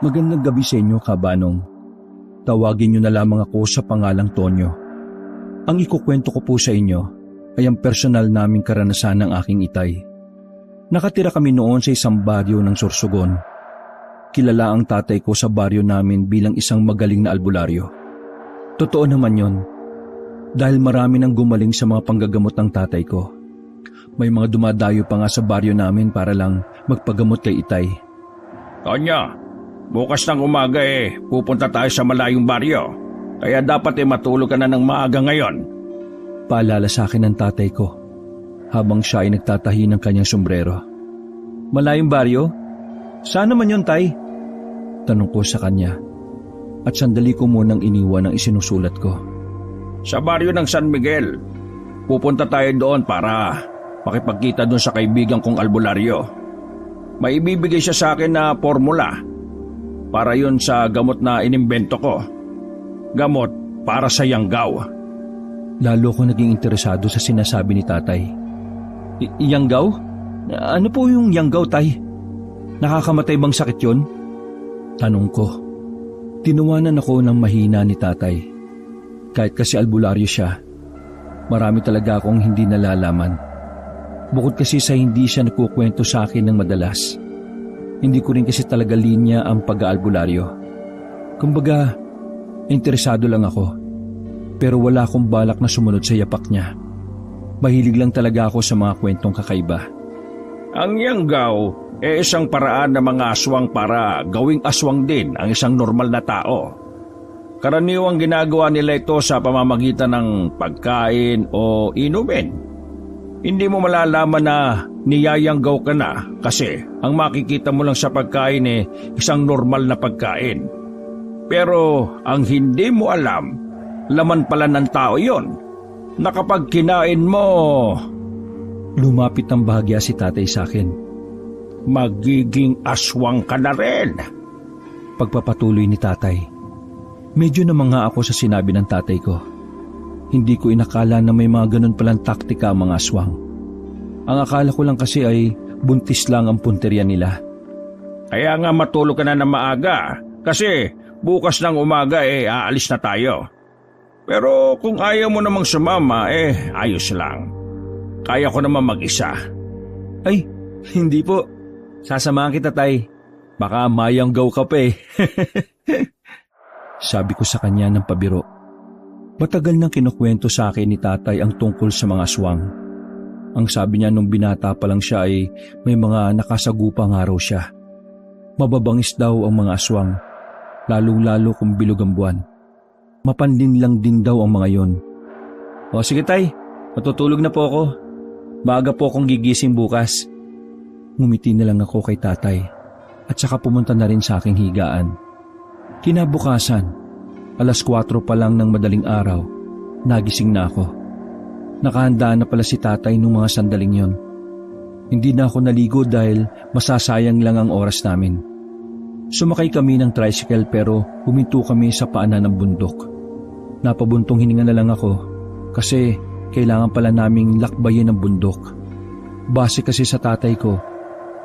Magandang gabi sa inyo, Kabanong. Tawagin niyo na lamang ako sa pangalang Tonyo. Ang ikukwento ko po sa inyo ay ang personal naming karanasan ng aking itay. Nakatira kami noon sa isang baryo ng Sorsogon. Kilala ang tatay ko sa baryo namin bilang isang magaling na albularyo. Totoo naman yon, dahil marami nang gumaling sa mga panggagamot ng tatay ko. May mga dumadayo pa nga sa baryo namin para lang magpagamot kay itay. Tonya, bukas ng umaga pupunta tayo sa malayong baryo. Kaya dapat matulog ka na ng maaga ngayon. Paalala sa akin ng tatay ko habang siya ay nagtatahi ng kanyang sombrero. Malayong baryo? Saan naman yun, tay? Tanong ko sa kanya at sandali ko munang iniwan ang isinusulat ko. Sa baryo ng San Miguel. Pupunta tayo doon para makipagkita doon sa kaibigan kong albularyo. May ibibigay siya sa akin na formula para yun sa gamot na inimbento ko. Gamot para sa yanggaw. Lalo ko naging interesado sa sinasabi ni tatay. Yanggaw? Ano po yung yanggaw, tay? Nakakamatay bang sakit yun? Tanong ko. Tinuwanan ako ng mahina ni tatay. Kahit kasi albularyo siya, marami talaga akong hindi nalalaman. Bukod kasi sa hindi siya nagkukwento sa akin ng madalas, hindi ko rin kasi talaga linya ang pag-aalbularyo. Kumbaga, interesado lang ako, pero wala akong balak na sumunod sa yapak niya. Mahilig lang talaga ako sa mga kwentong kakaiba. Ang yanggaw isang paraan ng mga aswang para gawing aswang din ang isang normal na tao. Karaniwang ginagawa nila ito sa pamamagitan ng pagkain o inumin. Hindi mo malalaman na niyayanggaw ka na kasi ang makikita mo lang sa pagkain isang normal na pagkain. Pero ang hindi mo alam, laman pala ng tao yon. Na kapag kinain mo... Lumapit ng bahagya si tatay sa akin. Magiging aswang ka na rin. Pagpapatuloy ni tatay. Medyo namanga ako sa sinabi ng tatay ko. Hindi ko inakala na may mga ganun palang taktika ang mga aswang. Ang akala ko lang kasi ay buntis lang ang punteriya nila. Kaya nga matulog ka na ng maaga kasi bukas ng umaga aalis na tayo. Pero kung ayaw mo namang sumama ayos lang. Kaya ko naman mag-isa. Ay, hindi po. Sasamahan kita, tay. Baka mayanggaw ka pa Sabi ko sa kanya ng pabiro. Matagal nang kinukwento sa akin ni tatay ang tungkol sa mga aswang. Ang sabi niya nung binata pa lang siya ay may mga nakasagupang araw siya. Mababangis daw ang mga aswang, lalong-lalo kung bilog ang buwan. Mapanlin lang din daw ang mga yon. O sige tay, matutulog na po ako. Maaga po akong gigising bukas. Ngumiti na lang ako kay tatay at saka pumunta na rin sa aking higaan. Kinabukasan, 4:00 pa lang ng madaling araw, nagising na ako. Nakahanda na pala si tatay nung mga sandaling yon. Hindi na ako naligo dahil masasayang lang ang oras namin. Sumakay kami ng tricycle pero huminto kami sa paanan ng bundok. Napabuntong hininga na lang ako kasi kailangan pala naming lakbayin ang bundok. Base kasi sa tatay ko,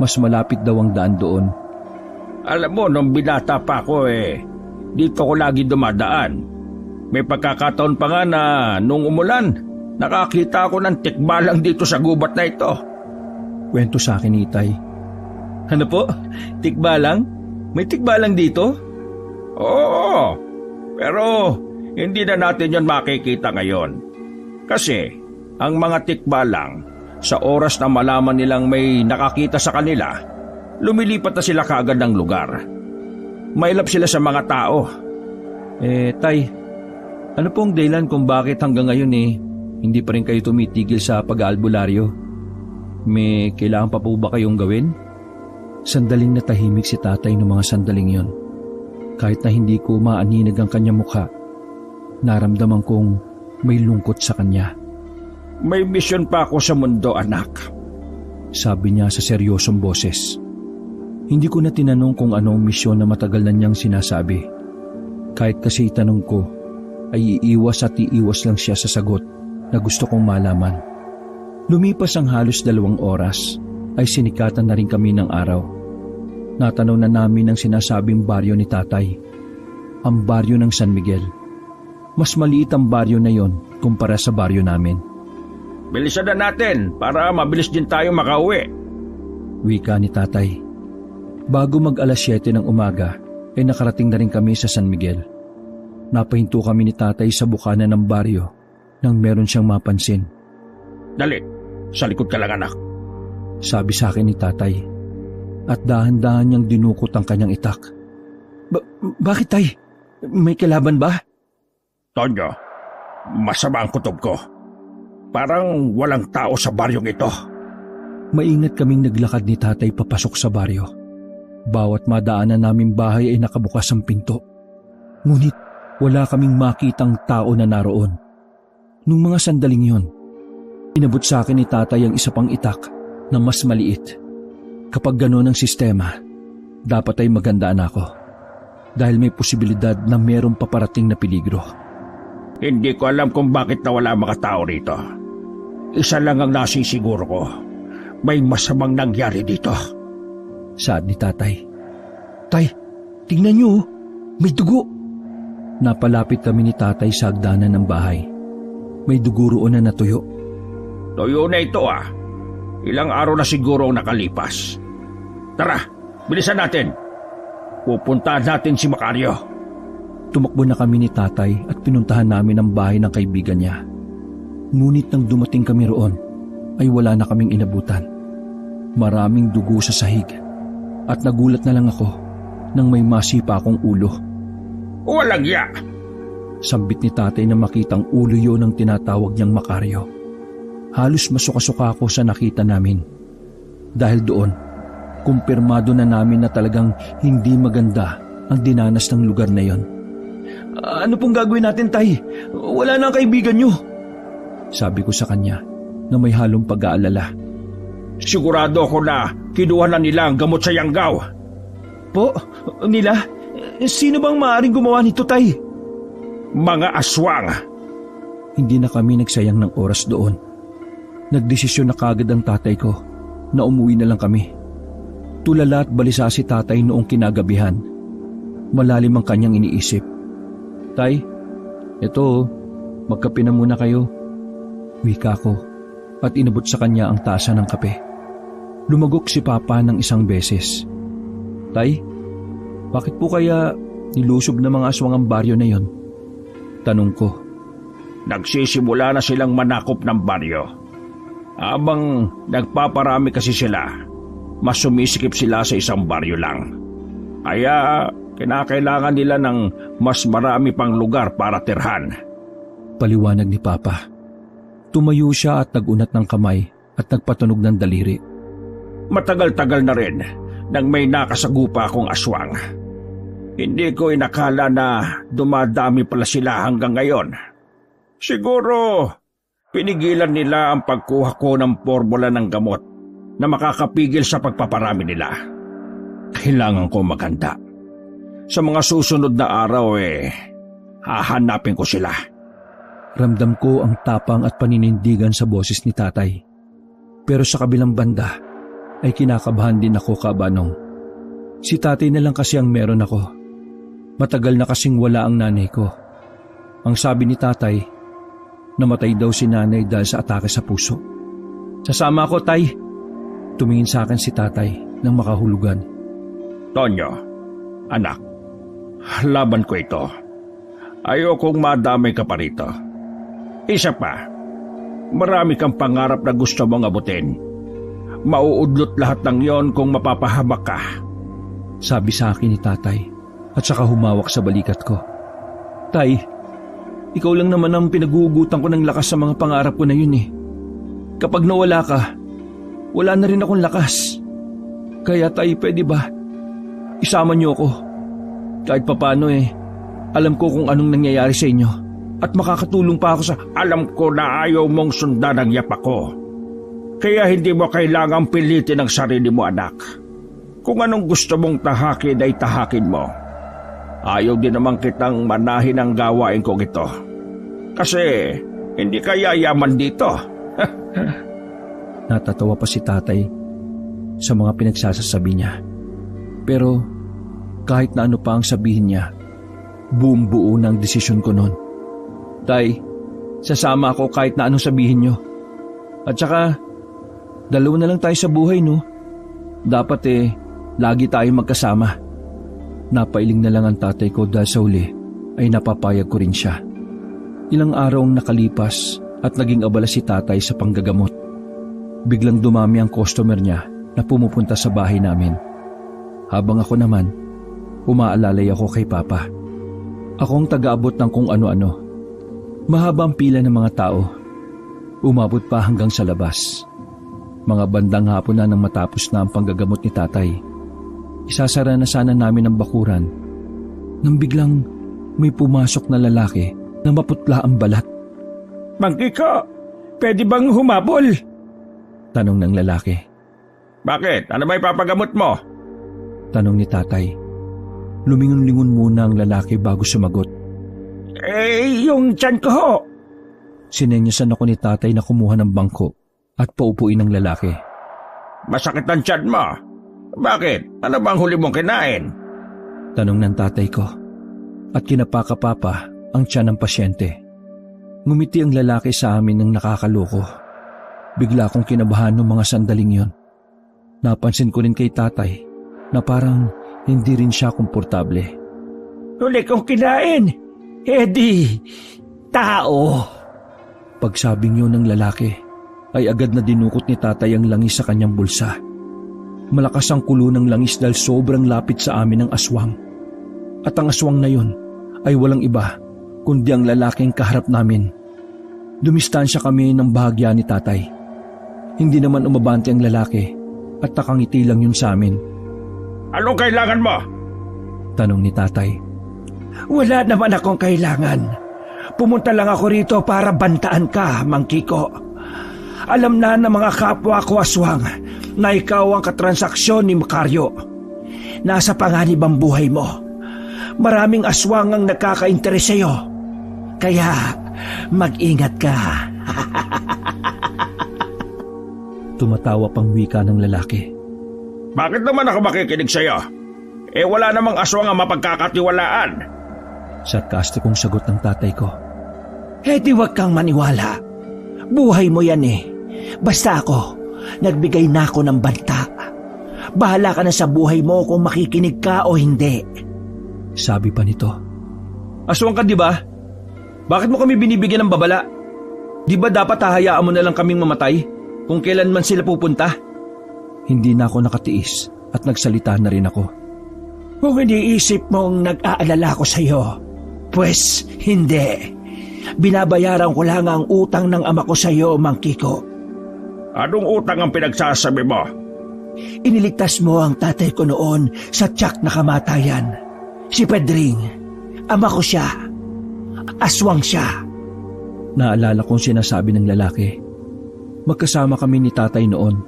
mas malapit daw ang daan doon. Alam mo, nung binata pa ako dito ko lagi dumadaan. May pagkakataon pa nga na nung umulan, nakakita ako ng tikbalang dito sa gubat na ito. Kwento sa akin ni Itay. Ano po? Tikbalang? May tikbalang dito? Oo, pero hindi na natin yon makikita ngayon. Kasi ang mga tikbalang, sa oras na malaman nilang may nakakita sa kanila, lumilipat na sila kaagad ng lugar. Mailap sila sa mga tao. Tay, ano pong dahilan kung bakit hanggang ngayon hindi pa rin kayo tumitigil sa pag-aalbularyo? May kailangan pa po ba kayong gawin? Sandaling natahimik si tatay ng mga sandaling yon. Kahit na hindi ko maaninag ang kanyang mukha, naramdaman kong may lungkot sa kanya. May misyon pa ako sa mundo, anak. Sabi niya sa seryosong boses. Hindi ko na tinanong kung anong misyon na matagal na niyang sinasabi. Kahit kasi itanong ko, ay iiwas at iiwas lang siya sa sagot na gusto kong malaman. Lumipas ang halos 2 oras, ay sinikatan na rin kami ng araw. Natanaw na namin ang sinasabing baryo ni tatay, ang baryo ng San Miguel. Mas maliit ang baryo na yon kumpara sa baryo namin. Bilisan na natin para mabilis din tayo makauwi. Wika ni tatay. Bago mag alas 7 ng umaga, ay nakarating na rin kami sa San Miguel. Napahinto kami ni tatay sa bukana ng baryo nang meron siyang mapansin. Dali, sa likod ka lang anak. Sabi sa akin ni tatay. At dahan-dahan niyang dinukot ang kanyang itak. Bakit tay? May kalaban ba? Tonyo, masama ang kutob ko. Parang walang tao sa baryong ito. Maingat kaming naglakad ni tatay papasok sa baryo. Bawat madaanan naming bahay ay nakabukas ang pinto. Ngunit wala kaming makitang tao na naroon. Nung mga sandaling yon, inabot sa akin ni tatay ang isa pang itak na mas maliit. Kapag gano'n ang sistema, dapat ay magandaan ako. Dahil may posibilidad na mayroong paparating na peligro. Hindi ko alam kung bakit nawala mga tao rito. Isa lang ang nasisiguro ko. May masamang nangyari dito. Saad ni tatay. Tay, tingnan niyo, may dugo. Napalapit kami ni tatay sa hagdanan ng bahay. May dugo roon na natuyo. Tuyo na ito ah. Ilang araw na siguro ang nakalipas. Tara, bilisan natin. Pupuntahan natin si Macario. Tumakbo na kami ni tatay at pinuntahan namin ang bahay ng kaibigan niya. Ngunit nang dumating kami roon, ay wala na kaming inabutan. Maraming dugo sa sahig at nagulat na lang ako nang may masipa akong ulo. Walang ya! Sambit ni tatay na makitang ulo yun ang tinatawag niyang Macario. Halos masuka-suka ako sa nakita namin. Dahil doon, kumpirmado na namin na talagang hindi maganda ang dinanas ng lugar na yon. Ano pong gagawin natin, tay? Wala na ang kaibigan niyo. Sabi ko sa kanya na may halong pag-aalala. Sigurado ako na kinuha na nila ang gamot sa Yanggaw. Po? Nila? Sino bang maaaring gumawa nito, tay? Mga aswang. Hindi na kami nagsayang ng oras doon. Nagdesisyon na kagad ang tatay ko na umuwi na lang kami. Tulala at balisa si tatay noong kinagabihan. Malalim ang kanyang iniisip. Tay, eto, magkape na muna kayo. Wika ko at inabot sa kanya ang tasa ng kape. Lumagok si Papa ng isang beses. Tay, bakit po kaya nilusob ng mga aswang ang baryo na yon? Tanong ko. Nagsisimula na silang manakop ng baryo. Habang nagpaparami kasi sila, mas sumisikip sila sa isang baryo lang. Kaya kinakailangan nila ng mas marami pang lugar para tirhan. Paliwanag ni Papa. Tumayo siya at nagunat ng kamay at nagpatunog ng daliri. Matagal-tagal na rin nang may nakasagupa akong aswang. Hindi ko inakala na dumadami pala sila hanggang ngayon. Siguro pinigilan nila ang pagkuha ko ng formula ng gamot na makakapigil sa pagpaparami nila. Kailangan ko maganda. Sa mga susunod na araw hahanapin ko sila. Ramdam ko ang tapang at paninindigan sa boses ni tatay. Pero sa kabilang banda ay kinakabahan din ako, Kabanong. Si tatay na lang kasi ang meron ako. Matagal na kasing wala ang nanay ko. Ang sabi ni tatay, namatay daw si nanay dahil sa atake sa puso. Sasama ako, tay. Tumingin sa akin si tatay nang makahulugan. Tonyo, anak, laban ko ito. Ayokong madamay ka pa rito. Isa pa, marami kang pangarap na gusto mong abutin. Mauudlot lahat ng yon kung mapapahamak ka. Sabi sa akin ni tatay at saka humawak sa balikat ko. Tay, ikaw lang naman ang pinagugutan ko ng lakas sa mga pangarap ko na yun eh. Kapag nawala ka, wala na rin akong lakas. Kaya tay, pwede ba? Isama niyo ako. Kahit papano alam ko kung anong nangyayari sa inyo. At makakatulong pa ako sa... Alam ko na ayaw mong sundan ang yapak ko. Kaya hindi mo kailangang pilitin ang sarili mo, anak. Kung anong gusto mong tahakin ay tahakin mo. Ayaw din naman kitang manahin ang gawain kong ito. Kasi hindi ka yayaman dito. Natatawa pa si tatay sa mga pinagsasasabi niya. Pero kahit na ano pa ang sabihin niya, buong buo ng desisyon ko noon. Tay, sasama ako kahit na anong sabihin niyo. At saka, dalawa na lang tayo sa buhay, no? Dapat lagi tayo magkasama. Napailing na lang ang tatay ko dahil sa uli ay napapayag ko rin siya. Ilang araw ang nakalipas at naging abala si tatay sa panggagamot. Biglang dumami ang customer niya na pumupunta sa bahay namin. Habang ako naman, umaalalay ako kay Papa. Ako ang taga-abot ng kung ano-ano. Mahaba ang pila ng mga tao. Umabot pa hanggang sa labas. Mga bandang hapon na nang matapos na ang panggagamot ni tatay. Isasara na sana namin ang bakuran nang biglang may pumasok na lalaki na maputla ang balat. Mang Kiko, pwede bang humabol? Tanong ng lalaki. Bakit? Ano ba ipapagamot mo? Tanong ni tatay. Lumingon-lingon muna ang lalaki bago sumagot. Yung tiyan ko ho. Sinenyasan ako ni tatay na kumuha ng bangko at paupuin ng lalaki. Masakit ang tiyan mo. Bakit? Ano bang huli mong kinain? Tanong ng tatay ko. At kinapaka-papa ang tiyan ng pasyente. Ngumiti ang lalaki sa amin ng nakakaloko. Bigla akong kinabahan ng mga sandaling yon. Napansin ko rin kay tatay na parang hindi rin siya komportable. Huli kong kinain. Di, tao. Pagsabing yun ng lalaki, ay agad na dinukot ni tatay ang langis sa kanyang bulsa. Malakas ang kulo ng langis dahil sobrang lapit sa amin ang aswang. At ang aswang na yun ay walang iba kundi ang lalaking kaharap namin. Dumistansya kami ng bahagya ni tatay. Hindi naman umabante ang lalaki at nakangiti lang yun sa amin. Anong kailangan mo? Tanong ni tatay. Wala naman akong kailangan. Pumunta lang ako rito para bantaan ka, Mang Kiko. Alam na ng mga kapwa ko aswang na ikaw ang katransaksyon ni Macario. Nasa panganib ang buhay mo. Maraming aswang ang nagkaka-interes sa'yo. Kaya mag-ingat ka. Tumatawa pang wika ng lalaki. Bakit naman ako makikinig sa'yo? Wala namang aswang ang mapagkakatiwalaan. Sarkastikong sagot ng tatay ko. Di wag kang maniwala. Buhay mo yan Basta ako, nagbigay na ako ng banta. Bahala ka na sa buhay mo kung makikinig ka o hindi. Sabi pa nito. Aswang ka, di ba? Bakit mo kami binibigyan ng babala? Di ba dapat hahayaan mo na lang kaming mamatay kung kailan man sila pupunta? Hindi na ako nakatiis at nagsalita na rin ako. Kung iniisip mong nag-aalala ko sa'yo, pues hindi. Binabayaran ko lang ang utang ng ama ko sa'yo, Mang Kiko. Anong utang ang pinagsasabi mo? Iniligtas mo ang tatay ko noon sa tiyak na kamatayan. Si Pedring, ama ko siya. Aswang siya. Naalala kong sinasabi ng lalaki. Magkasama kami ni tatay noon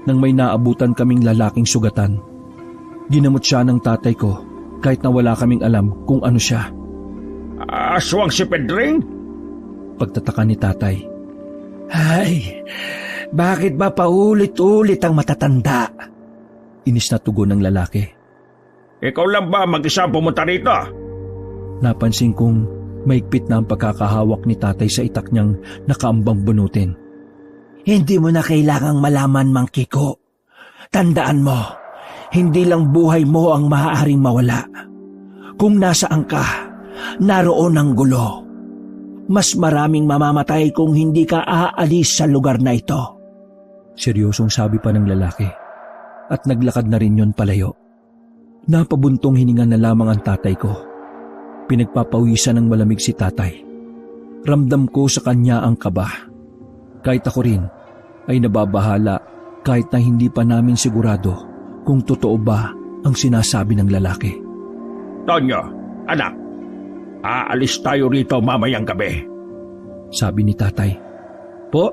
nang may naabutan kaming lalaking sugatan. Ginamot siya ng tatay ko kahit na wala kaming alam kung ano siya. Aswang si Pedring? Pagtataka ni tatay. Ay, bakit ba paulit-ulit ang matatanda? Inis na tugon ng lalaki. Ikaw lang ba mag-isa pumunta rito? Napansin kong maigpit na ang pagkakahawak ni tatay sa itak niyang nakaambang bunutin. Hindi mo na kailangang malaman, Mang Kiko. Tandaan mo, hindi lang buhay mo ang maaaring mawala. Kung nasaan ka, naroon ang gulo. Mas maraming mamamatay kung hindi ka aalis sa lugar na ito. Seryosong sabi pa ng lalaki at naglakad na rin yon palayo. Napabuntong hininga na lamang ang tatay ko. Pinagpapawisan ng malamig si tatay. Ramdam ko sa kanya ang kaba. Kahit ako rin ay nababahala kahit na hindi pa namin sigurado kung totoo ba ang sinasabi ng lalaki. Tonyo, anak, aalis tayo rito mamayang gabi. Sabi ni tatay. Po?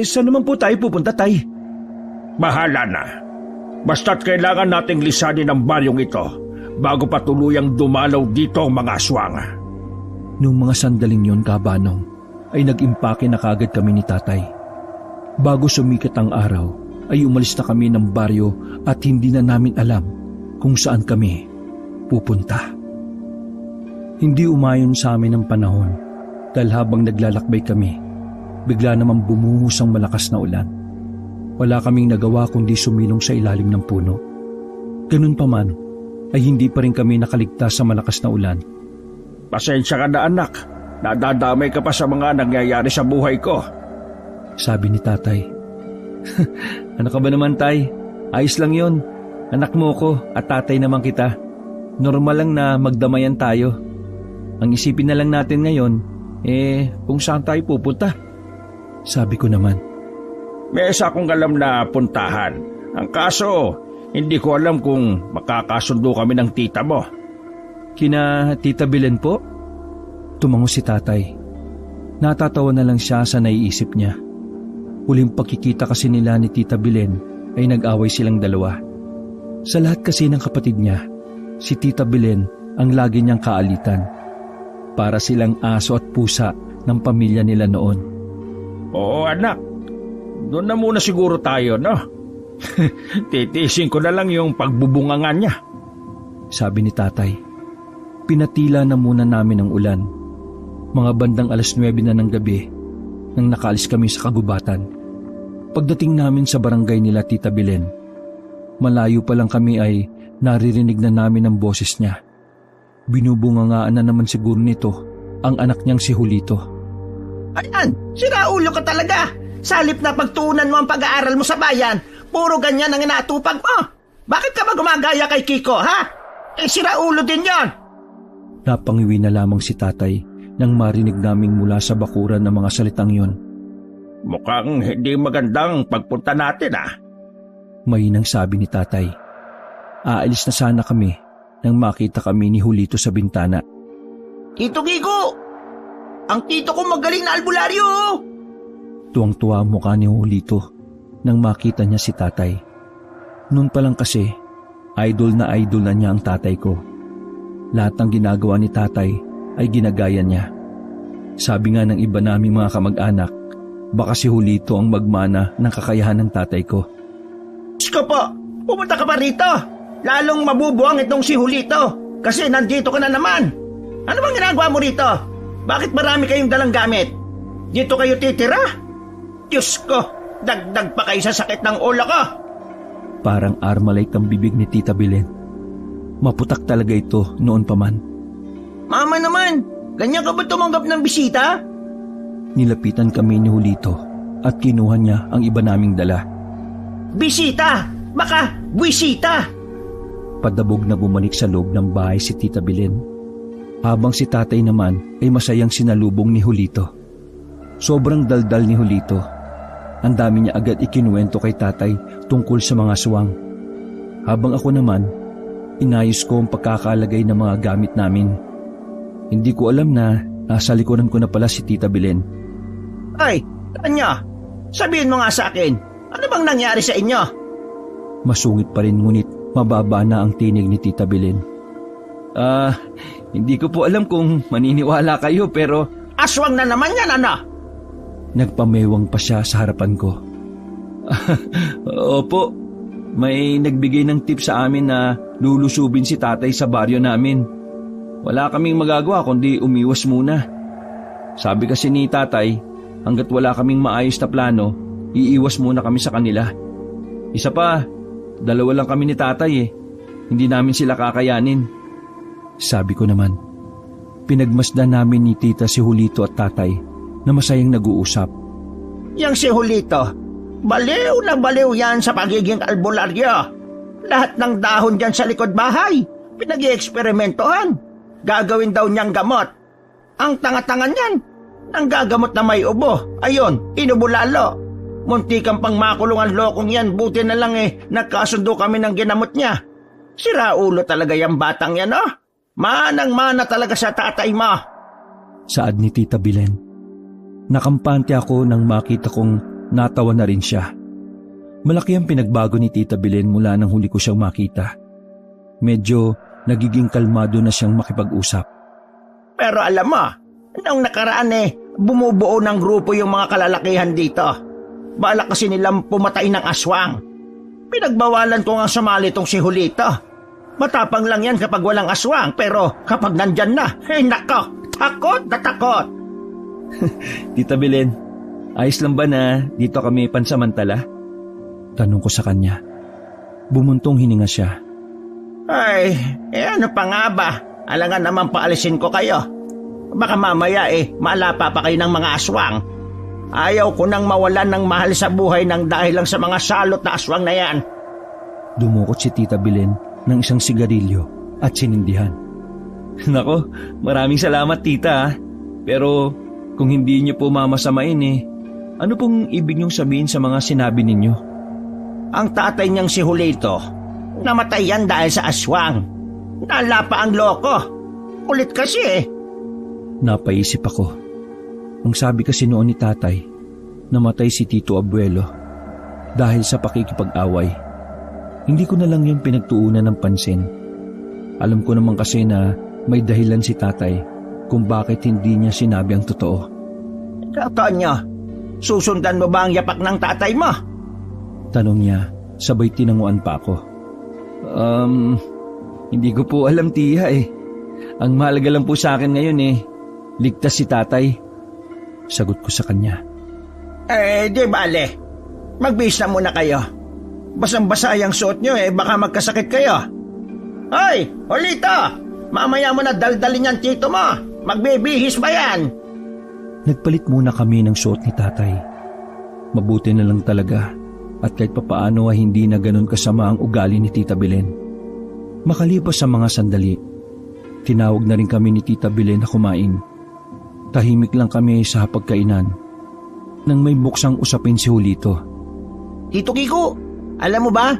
Saan naman po tayo pupunta, tay? Bahala na. Basta't kailangan nating lisanin ang baryong ito bago pa tuluyang dumalaw dito ang mga aswang. Nung mga sandaling yon, kabanong, ay nag-impake na kagad kami ni tatay. Bago sumikat ang araw, ay umalis na kami ng baryo at hindi na namin alam kung saan kami pupunta. Hindi umayon sa amin ang panahon dahil habang naglalakbay kami, bigla namang bumuhos ang malakas na ulan. Wala kaming nagawa kundi sumilong sa ilalim ng puno. Ganun pa man, ay hindi pa rin kami nakaligtas sa malakas na ulan. Pasensya ka na anak, nadadamay ka pa sa mga nangyayari sa buhay ko. Sabi ni tatay. Ano ka ba naman tay? Ayos lang yon. Anak mo ko at tatay naman kita. Normal lang na magdamayan tayo. Ang isipin na lang natin ngayon, kung saan tayo pupunta. Sabi ko naman. May isa akong alam na puntahan. Ang kaso, hindi ko alam kung makakasundo kami ng tita mo. Kina Tita Belen po? Tumango si tatay. Natatawa na lang siya sa naiisip niya. Huling pagkikita kasi nila ni Tita Belen ay nag-away silang dalawa. Sa lahat kasi ng kapatid niya, si Tita Belen ang lagi niyang kaalitan. Para silang aso at pusa ng pamilya nila noon. Oo anak, doon na muna siguro tayo, no? Titisin ko na lang yung pagbubungangan niya. Sabi ni tatay. Pinatila na muna namin ang ulan. Mga bandang 9:00 na ng gabi nang nakaalis kami sa kagubatan. Pagdating namin sa barangay nila Tita Belen, malayo pa lang kami ay naririnig na namin ang boses niya. Binubungangaan na naman siguro nito ang anak niyang si Julito. Ayan, siraulo ka talaga. Sa halip na pagtuunan mo ang pag-aaral mo sa bayan, puro ganyan ang inatupag mo. Bakit ka ba gumagaya kay Kiko, ha? Siraulo din yon. Napangiwi na lamang si tatay nang marinig naming mula sa bakuran ng mga salitang yon. Mukhang hindi magandang pagpunta natin, ah. Mahinang sabi ni tatay. Aalis na sana kami nang makita kami ni Julito sa bintana. Tito Kiko, ang tito ko magaling na albularyo. Tuwang-tuwa ang mukha ni Julito nang makita niya si tatay. Noon pa lang kasi, idol na niya ang tatay ko. Lahat ng ginagawa ni tatay ay ginagaya niya. Sabi nga ng iba naming mga kamag-anak, baka si Julito ang magmana ng kakayahan ng tatay ko. Diyos ko po, pumunta ka pa rito. Lalong mabubuang itong si Julito kasi nandito ka na naman. Ano bang ginagawa mo rito? Bakit marami kayong dalang gamit? Dito kayo titira? Diyos ko, dagdag pa kayo sa sakit ng ulo ko. Parang Armalite ang bibig ni Tita Belen. Maputak talaga ito noon pa man. Mama naman, ganyan ka ba tumanggap ng bisita? Nilapitan kami ni Julito at kinuha niya ang iba naming dala. Bisita! Baka buwisita! Padabog na bumalik sa loob ng bahay si Tita Belen. Habang si tatay naman ay masayang sinalubong ni Julito. Sobrang daldal ni Julito. Ang dami niya agad ikinuwento kay tatay tungkol sa mga aswang. Habang ako naman, inayos ko ang pagkakalagay ng mga gamit namin. Hindi ko alam na nasa likuran ko na pala si Tita Belen. Ay, Tanya, sabihin mo nga sa akin, ano bang nangyari sa inyo? Masungit pa rin ngunit mababa na ang tinig ni Tita Belen. Hindi ko po alam kung maniniwala kayo pero... Aswang na naman yan, ano? Nagpamewang pa siya sa harapan ko. Opo, may nagbigay ng tip sa amin na lulusubin si tatay sa baryo namin. Wala kaming magagawa kundi umiwas muna. Sabi kasi ni tatay, hanggat wala kaming maayos na plano, iiwas muna kami sa kanila. Isa pa, 2 lang kami ni tatay eh. Hindi namin sila kakayanin. Sabi ko naman. Pinagmasdan namin ni tita si Julito at tatay na masayang nag-uusap. Yang si Julito, baliw na baliw yan sa pagiging albularyo. Lahat ng dahon dyan sa likod bahay, pinag-i-eksperimentohan. Gagawin daw niyang gamot. Ang tanga-tanga niyan, ang gagamot na may ubo, ayun, inubo lalo. Munti kang pang makulungan lokong yan, buti na lang nagkasundo kami ng ginamot niya. Siraulo talaga yung batang yan, oh. Manang-mana talaga sa tatay mo. Saad ni Tita Belen. Nakampante ako nang makita kong natawa na rin siya. Malaki ang pinagbago ni Tita Belen mula nang huli ko siyang makita. Medyo nagiging kalmado na siyang makipag-usap. Pero alam mo, nung nakaraan bumubuo ng grupo yung mga kalalakihan dito. Balak kasi nilang pumatay ng aswang. Pinagbawalan ko nga sumali tong si Julito. Matapang lang yan kapag walang aswang, pero kapag nandyan na, nako, takot na takot. Tita Belen, ayos lang ba na dito kami pansamantala? Tanong ko sa kanya. Bumuntong hininga siya. Ay, ano pa nga ba? Alangan naman paalisin ko kayo. Baka mamaya malapa pa kayo ng mga aswang. Ayaw ko nang mawalan ng mahal sa buhay ng dahil lang sa mga salot na aswang na yan. Dumukot si Tita Belen ng isang sigarilyo at sinindihan. Nako, maraming salamat tita. Pero kung hindi niyo po mamasamain ano pong ibig niyong sabihin sa mga sinabi ninyo? Ang tatay niyang si Julito, namatay yan dahil sa aswang. Nalapa ang loko. Kulit kasi Napaisip ako. Ang sabi kasi noon ni tatay, namatay si Tito Abuelo dahil sa pakikipag-away. Hindi ko na lang yun pinagtuunan ng pansin. Alam ko naman kasi na may dahilan si tatay kung bakit hindi niya sinabi ang totoo. Tonyo, susundan mo ba ang yapak ng tatay mo? Tanong niya, sabay tinanguan pa ako. Hindi ko po alam tiya Ang mahalaga lang po sa akin ngayon ligtas si tatay. Sagot ko sa kanya. Di bale. Magbihis na muna kayo. Basang-basa yung suot nyo baka magkasakit kayo. Hoy, Julito! Mamaya mo na daldalin yan tito mo. Magbibihis ba yan? Nagpalit muna kami ng suot ni tatay. Mabuti na lang talaga at kahit papaano ay hindi na ganun kasama ang ugali ni Tita Belen. Makalipas sa mga sandali, tinawag na rin kami ni Tita Belen na kumain. Tahimik lang kami sa pagkainan nang may buksang usapin si Julito. Tito Kiko, alam mo ba?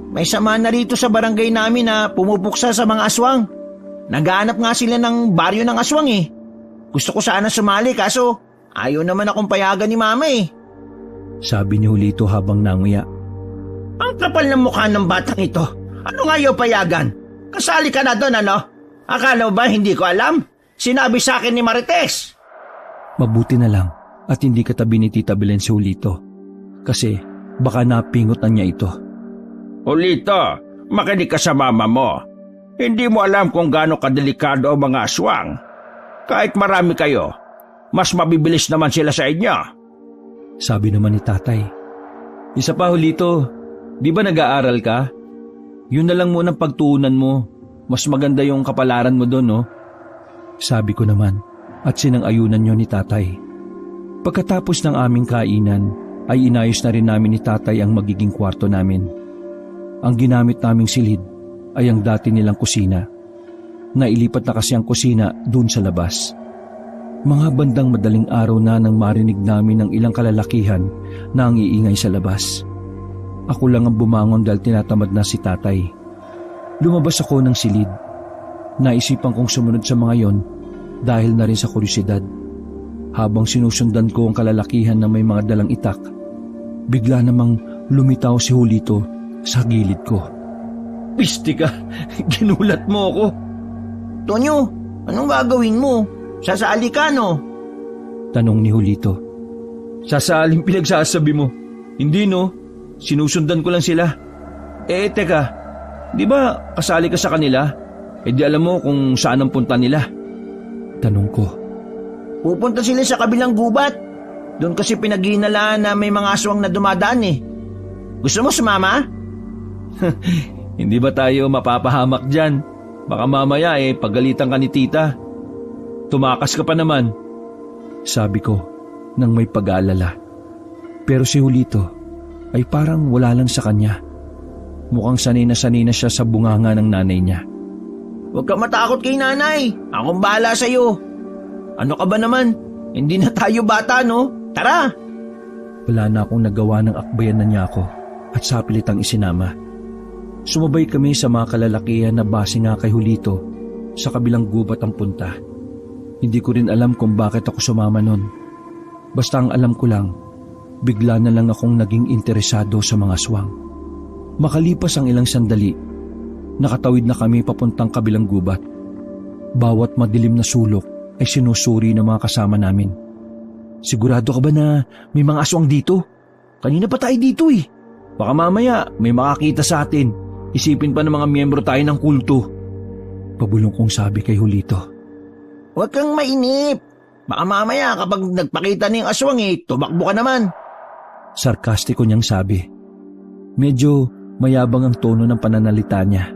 May sama na rito sa barangay namin na pumupuksa sa mga aswang. Naghahanap nga sila ng baryo ng aswang Gusto ko sana sumali kaso ayaw naman akong payagan ni mama Sabi ni Julito habang nanguya. Ang kapal ng mukha ng batang ito. Ano nga ayaw payagan? Kasali ka na doon Akala mo ba hindi ko alam? Sinabi sa akin ni Marites. Mabuti na lang at hindi katabi ni Tita Belen si Julito. Kasi baka napingutan niya ito. Julito, makinig ka sa mama mo. Hindi mo alam kung gaano kadelikado ang mga aswang. Kahit marami kayo, mas mabibilis naman sila sa inyo. Sabi naman ni tatay. Isa pa Julito, di ba nag-aaral ka? Yun na lang muna ang pagtuunan mo. Mas maganda yung kapalaran mo doon, no? Sabi ko naman at sinang-ayunan niyo ni tatay. Pagkatapos ng aming kainan ay inayos na rin namin ni tatay ang magiging kwarto namin. Ang ginamit naming silid ay ang dati nilang kusina. Nailipat na kasi ang kusina doon sa labas. Mga bandang madaling araw na nang marinig namin ng ilang kalalakihan na ang iingay sa labas. Ako lang ang bumangon dahil tinatamad na si tatay. Lumabas ako ng silid. Naisipan kong sumunod sa mga yon dahil na rin sa kuryosidad. Habang sinusundan ko ang kalalakihan na may mga dalang itak, bigla namang lumitaw si Julito sa gilid ko. Piste ka! Ginulat mo ako! Tonyo, anong gagawin mo? Sasali ka Tanong ni Julito. Sasaling pinagsasabi mo. Hindi sinusundan ko lang sila. Teka, di ba kasali ka sa kanila? Di alam mo kung saan ang punta nila? Tanong ko. Pupunta sila sa kabilang gubat. Doon kasi pinaghihinalaan na may mga aswang na dumadaan Gusto mo sumama? Hindi ba tayo mapapahamak dyan? Baka mamaya pagalitan ka ni tita. Tumakas ka pa naman. Sabi ko nang may pag-aalala. Pero si Julito ay parang wala lang sa kanya. Mukhang sanay na siya sa bunganga ng nanay niya. Huwag ka matakot kay nanay. Akong bahala sa'yo. Ano ka ba naman? Hindi na tayo bata, Tara! Wala na akong nagawa ng akbayan na niya ako at sapilitang isinama. Sumabay kami sa mga kalalakihan na base nga kay Julito sa kabilang gubat ang punta. Hindi ko rin alam kung bakit ako sumama nun. Basta ang alam ko lang, bigla na lang akong naging interesado sa mga aswang. Makalipas ang ilang sandali, nakatawid na kami papuntang kabilang gubat. Bawat madilim na sulok ay sinusuri ng mga kasama namin. Sigurado ka ba na may mga aswang dito? Kanina pa tayo dito Baka mamaya may makakita sa atin. Isipin pa ng mga miyembro tayo ng kulto. Pabulong kong sabi kay Julito. Huwag kang mainip. Baka mamaya kapag nagpakita ng aswang tumakbo ka naman. Sarkastiko niyang sabi. Medyo mayabang ang tono ng pananalita niya.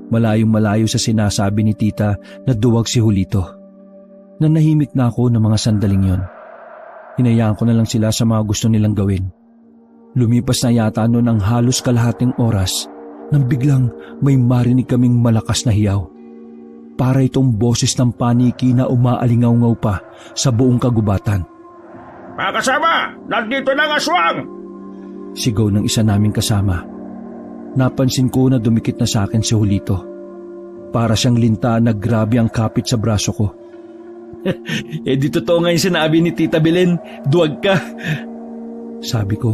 Malayong malayo sa sinasabi ni tita na duwag si Julito. Nanahimik na ako ng mga sandaling yon. Hinayaan ko na lang sila sa mga gusto nilang gawin. Lumipas na yata noon ang halos kalahating oras nang biglang may marinig kaming malakas na hiyaw. Para itong boses ng paniki na umaalingaw-ngaw pa sa buong kagubatan. Mga kasama, nandito na ang aswang! Sigaw ng isa naming kasama. Napansin ko na dumikit na sa akin si Julito. Para siyang linta na grabe ang kapit sa braso ko. Di totoo nga yung sinabi ni Tita Belen, duwag ka. Sabi ko,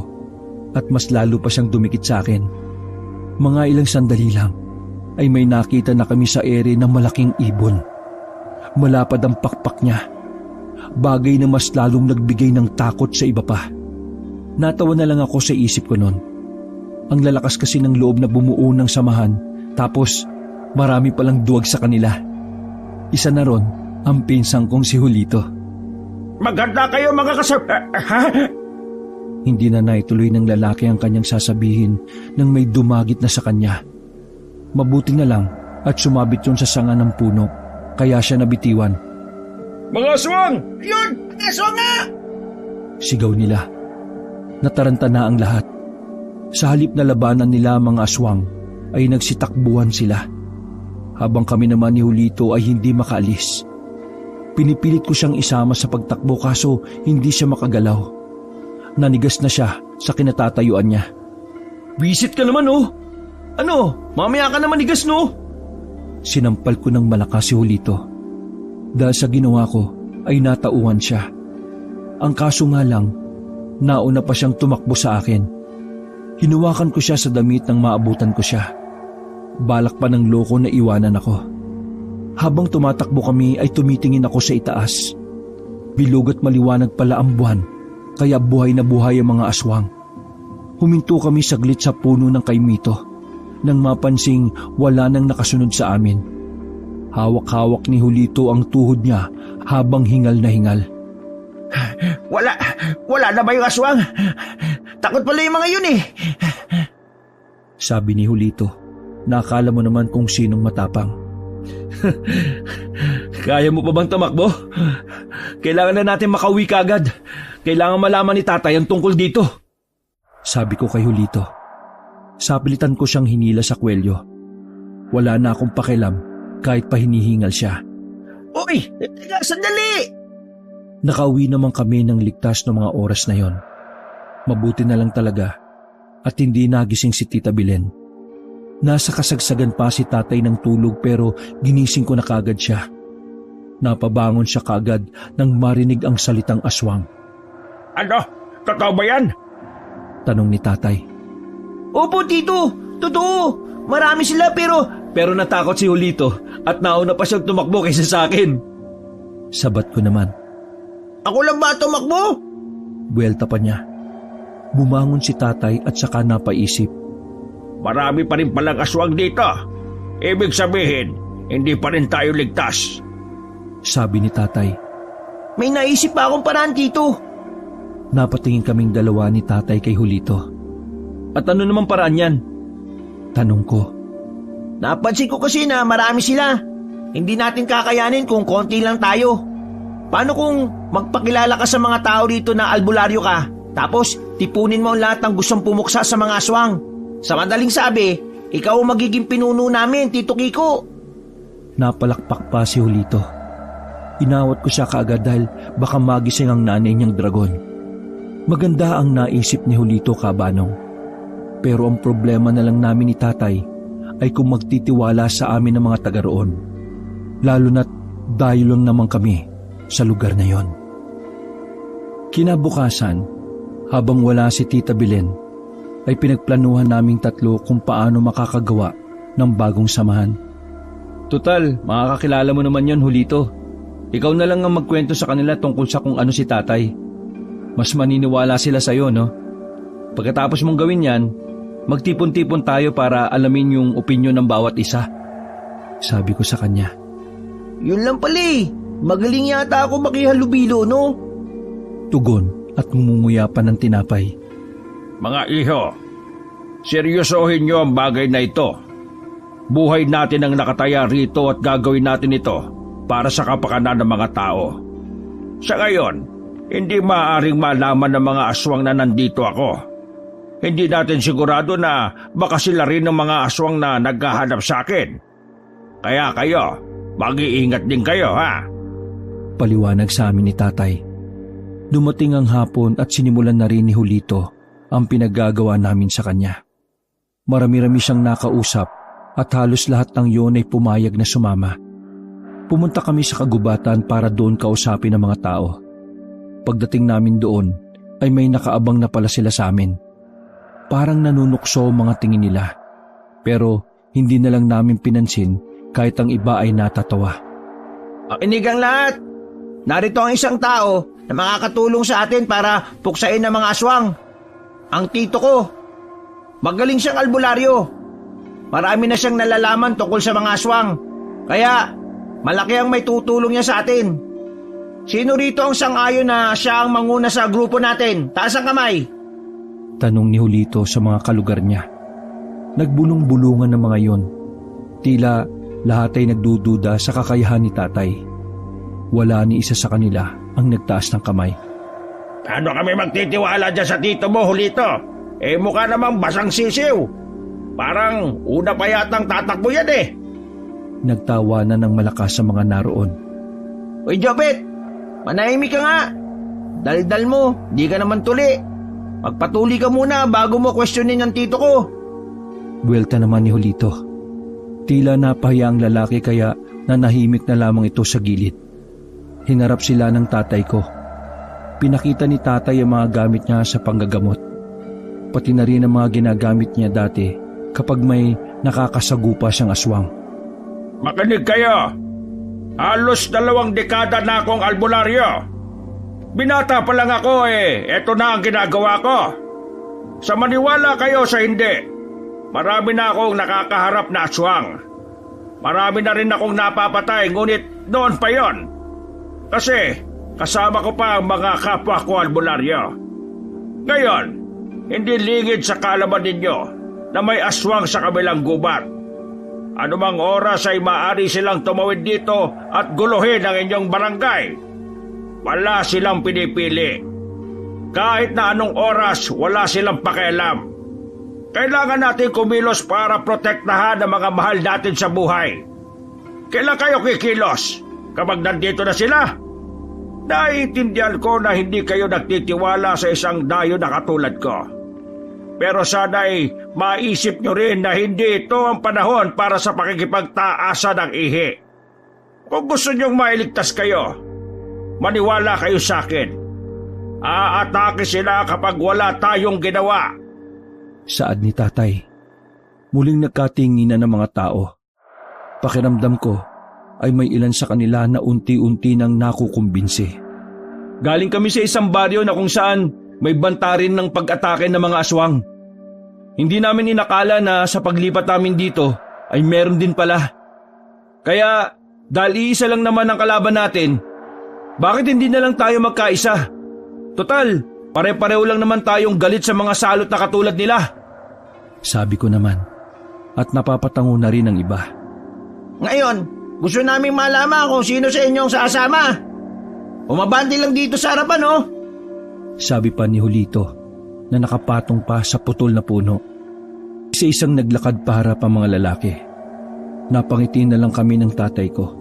at mas lalo pa siyang dumikit sa akin. Mga ilang sandali lang ay may nakita na kami sa ere ng malaking ibon. Malapad ang pakpak niya. Bagay na mas lalong nagbigay ng takot sa iba pa. Natawa na lang ako sa isip ko noon. Ang lalakas kasi ng loob na bumuo ng samahan, tapos marami palang duwag sa kanila. Isa na ron ang pinsang kong si Julito. Maganda kayo mga kasama. Hindi na naituloy ng lalaki ang kanyang sasabihin nang may dumagit na sa kanya. Mabuti na lang at sumabit yun sa sanga ng puno, kaya siya nabitiwan. Mga aswang! Yun! Mga aswang nga! Sigaw nila. Nataranta na ang lahat. Sa halip na labanan nila mga aswang, ay nagsitakbuhan sila. Habang kami naman ni Julito ay hindi makaalis. Pinipilit ko siyang isama sa pagtakbo kaso hindi siya makagalaw. Nanigas na siya sa kinatatayuan niya. Visit ka naman Ano? Mamaya ka naman nigas Sinampal ko ng malakas si Julito. Dahil sa ginawa ko ay natauhan siya. Ang kaso nga lang, nauna pa siyang tumakbo sa akin. Hinuwakan ko siya sa damit nang maabutan ko siya. Balak pa ng loko na iwanan ako. Habang tumatakbo kami ay tumitingin ako sa itaas. Bilog at maliwanag pala ang buwan, kaya buhay na buhay ang mga aswang. Huminto kami saglit sa puno ng kaimito nang mapansing wala nang nakasunod sa amin. Hawak-hawak ni Julito ang tuhod niya habang hingal na hingal. Wala na ba yung aswang? Takot pala yung mga yun Sabi ni Julito, nakala mo naman kung sinong matapang. Kaya mo pa bang tumakbo? Kailangan na natin makauwi kagad. Kailangan malaman ni tatay ang tungkol dito. Sabi ko kay Julito. Sapilitan ko siyang hinila sa kwelyo. Wala na akong pakialam kahit pa hinihingal siya. Uy! Teka, sandali! Nakauwi naman kami ng ligtas ng mga oras na yon. Mabuti na lang talaga at hindi nagising si Tita Belen. Nasa kasagsagan pa si tatay ng tulog pero ginising ko na kagad siya. Napabangon siya kagad nang marinig ang salitang aswang. Ano? Totoo ba yan? Tanong ni tatay. Opo, Tito. Totoo. Marami sila pero natakot si Julito at nauna pa siyang tumakbo kaysa sa akin. Sabat ko naman. Ako lang ba tumakbo? Buwelta pa niya. Bumangon si tatay at saka napaisip. Marami pa rin palang aswang dito. Ibig sabihin, hindi pa rin tayo ligtas. Sabi ni tatay. May naisip pa akong paraan, Tito. Napatingin kaming dalawa ni tatay kay Julito. At ano naman paraan yan? Tanong ko. Napansin ko kasi na marami sila. Hindi natin kakayanin kung konti lang tayo. Paano kung magpakilala ka sa mga tao dito na albularyo ka, tapos tipunin mo ang lahat ng gustong pumuksa sa mga aswang? Sa madaling sabi, ikaw ang magiging pinuno namin, Tito Kiko. Napalakpak pa si Julito. Inawat ko siya kaagad dahil baka magising ang nanay niyang dragon. Maganda ang naisip ni Julito, kabanong. Pero ang problema na lang namin ni tatay ay kung magtitiwala sa amin ng mga taga roon. Lalo na't dahil lang naman kami sa lugar na yon. Kinabukasan, habang wala si Tita Belen, ay pinagplanuhan naming tatlo kung paano makakagawa ng bagong samahan. Total, makakakilala mo naman yon, Julito. Ikaw na lang ang magkwento sa kanila tungkol sa kung ano si tatay. Mas maniniwala sila sa'yo, no? Pagkatapos mong gawin yan, Magtipon-tipon tayo para alamin yung opinyon ng bawat isa. Sabi ko sa kanya. Yun lang pala eh. Magaling yata ako makihalubilo, no? Tugon at ngumunguya pa ng tinapay. Mga iho, seryosohin niyo ang bagay na ito. Buhay natin ang nakataya rito at gagawin natin ito para sa kapakanan ng mga tao. Sa ngayon, hindi maaaring malaman ng mga aswang na nandito ako. Hindi natin sigurado na baka sila rin ng mga aswang na naghahanap sa akin. Kaya kayo, mag-iingat din kayo, ha? Paliwanag sa amin ni tatay. Dumating ang hapon at sinimulan na rin ni Julito ang pinaggagawa namin sa kanya. Marami-rami siyang nakausap at halos lahat ng yon ay pumayag na sumama. Pumunta kami sa kagubatan para doon kausapin ang mga tao. Pagdating namin doon ay may nakaabang na pala sila sa amin. Parang nanunukso ang mga tingin nila. Pero hindi na lang namin pinansin kahit ang iba ay natatawa. Pakinig ang lahat. Narito ang isang tao na makakatulong sa atin para puksain ang mga aswang. Ang tito ko. Magaling siyang albularyo. Marami na siyang nalalaman tungkol sa mga aswang. Kaya malaki ang may tutulong niya sa atin. Sino rito ang sang-ayon na siya ang manguna sa grupo natin? Taas ang kamay. Tanong ni Julito sa mga kalugar niya. Nagbulong-bulungan ng mga yon. Tila lahat ay nagdududa sa kakayahan ni tatay. Wala ni isa sa kanila ang nagtaas ng kamay. Paano kami magtitiwala dyan sa tito mo, Julito? Mukha namang basang sisiw. Parang una pa yatang tatakbo yan eh. Nagtawanan ng malakas sa mga naroon. Uy, Jopet! Manahimik ka nga. Daldal mo, di ka naman tuli. Magpatuli ka muna bago mo questionin ang tito ko. Buwelta naman ni Julito. Tila napahiya ang lalaki kaya nanahimik na lamang ito sa gilid. Hinarap sila ng tatay ko. Pinakita ni tatay ang mga gamit niya sa panggagamot. Pati na rin ang mga ginagamit niya dati kapag may nakakasagupa siyang aswang. Makinig kayo! Halos 2 dekada na akong albularyo. Binata pa lang ako eto na ang ginagawa ko. Sa maniwala kayo sa hindi, marami na akong nakakaharap na aswang. Marami na rin akong napapatay, ngunit noon pa yon. Kasi kasama ko pa ang mga kapwa ko albularyo. Ngayon, hindi lingid sa kaalaman ninyo na may aswang sa kabilang gubat. Anumang oras ay maaari silang tumawid dito at guluhin ang inyong barangay. Wala silang pinipili. Kahit na anong oras, wala silang pakialam. Kailangan natin kumilos para protektahan ang mga mahal natin sa buhay. Kailan kayo kikilos? Kapag nandito na sila? Naiintindihan ko na hindi kayo nagtitiwala sa isang dayo na katulad ko. Pero sana'y maisip nyo rin na hindi ito ang panahon para sa pakikipagtaasa ng ihi. Kung gusto nyong mailigtas kayo, maniwala kayo sa akin. Aatake sila kapag wala tayong ginawa. Saad ni tatay. Muling nagkatinginan ng mga tao. Pakiramdam ko ay may ilan sa kanila na unti-unti nang nakukumbinsi. Galing kami sa isang baryo na kung saan may banta rin ng pag-atake ng mga aswang. Hindi namin inakala na sa paglipat namin dito ay meron din pala. Kaya dahil iisa lang naman ang kalaban natin, bakit hindi na lang tayo magkaisa? Total, pare-pareho lang naman tayong galit sa mga salot na katulad nila. Sabi ko naman, at napapatango na rin ang iba. Ngayon, gusto namin malaman kung sino sa inyong sasama. Umabandi lang dito sa harapan, oh. Sabi pa ni Julito na nakapatong pa sa putol na puno. Isa-isang naglakad pa harap ang mga lalaki. Napangiti na lang kami ng tatay ko.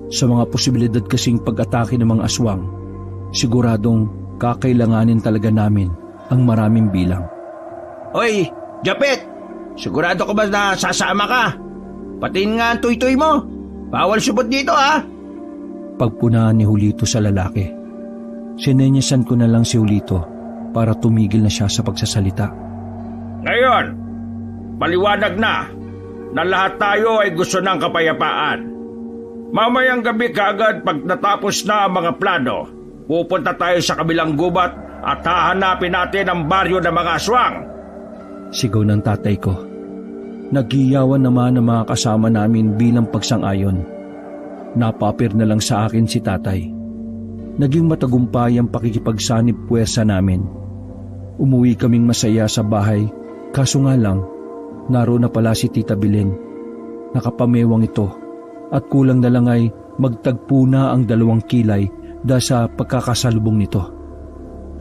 Sa mga posibilidad kasing pag-atake ng mga aswang, siguradong kakailanganin talaga namin ang maraming bilang. Hoy, Japet! Sigurado ko ba na sasama ka? Patiin nga ang tuy-tuy mo. Bawal subot dito, ha? Pagpunaan ni Julito sa lalaki. Sinenyasan ko na lang si Julito para tumigil na siya sa pagsasalita. Ngayon, maliwanag na lahat tayo ay gusto ng kapayapaan. Mamayang gabi kaagad pag natapos na ang mga plano, pupunta tayo sa kabilang gubat at hahanapin natin ang baryo ng mga aswang. Sigaw ng tatay ko. Nagiyawan naman ang mga kasama namin bilang pagsang-ayon. Napapir na lang sa akin si tatay. Naging matagumpay ang pakikipagsanib puwersa namin. Umuwi kaming masaya sa bahay, kaso nga lang, naroon na pala si Tita Belen. Nakapamewang ito at kulang na lang ay magtagpo na ang 2 kilay dahil sa pagkakasalubong nito.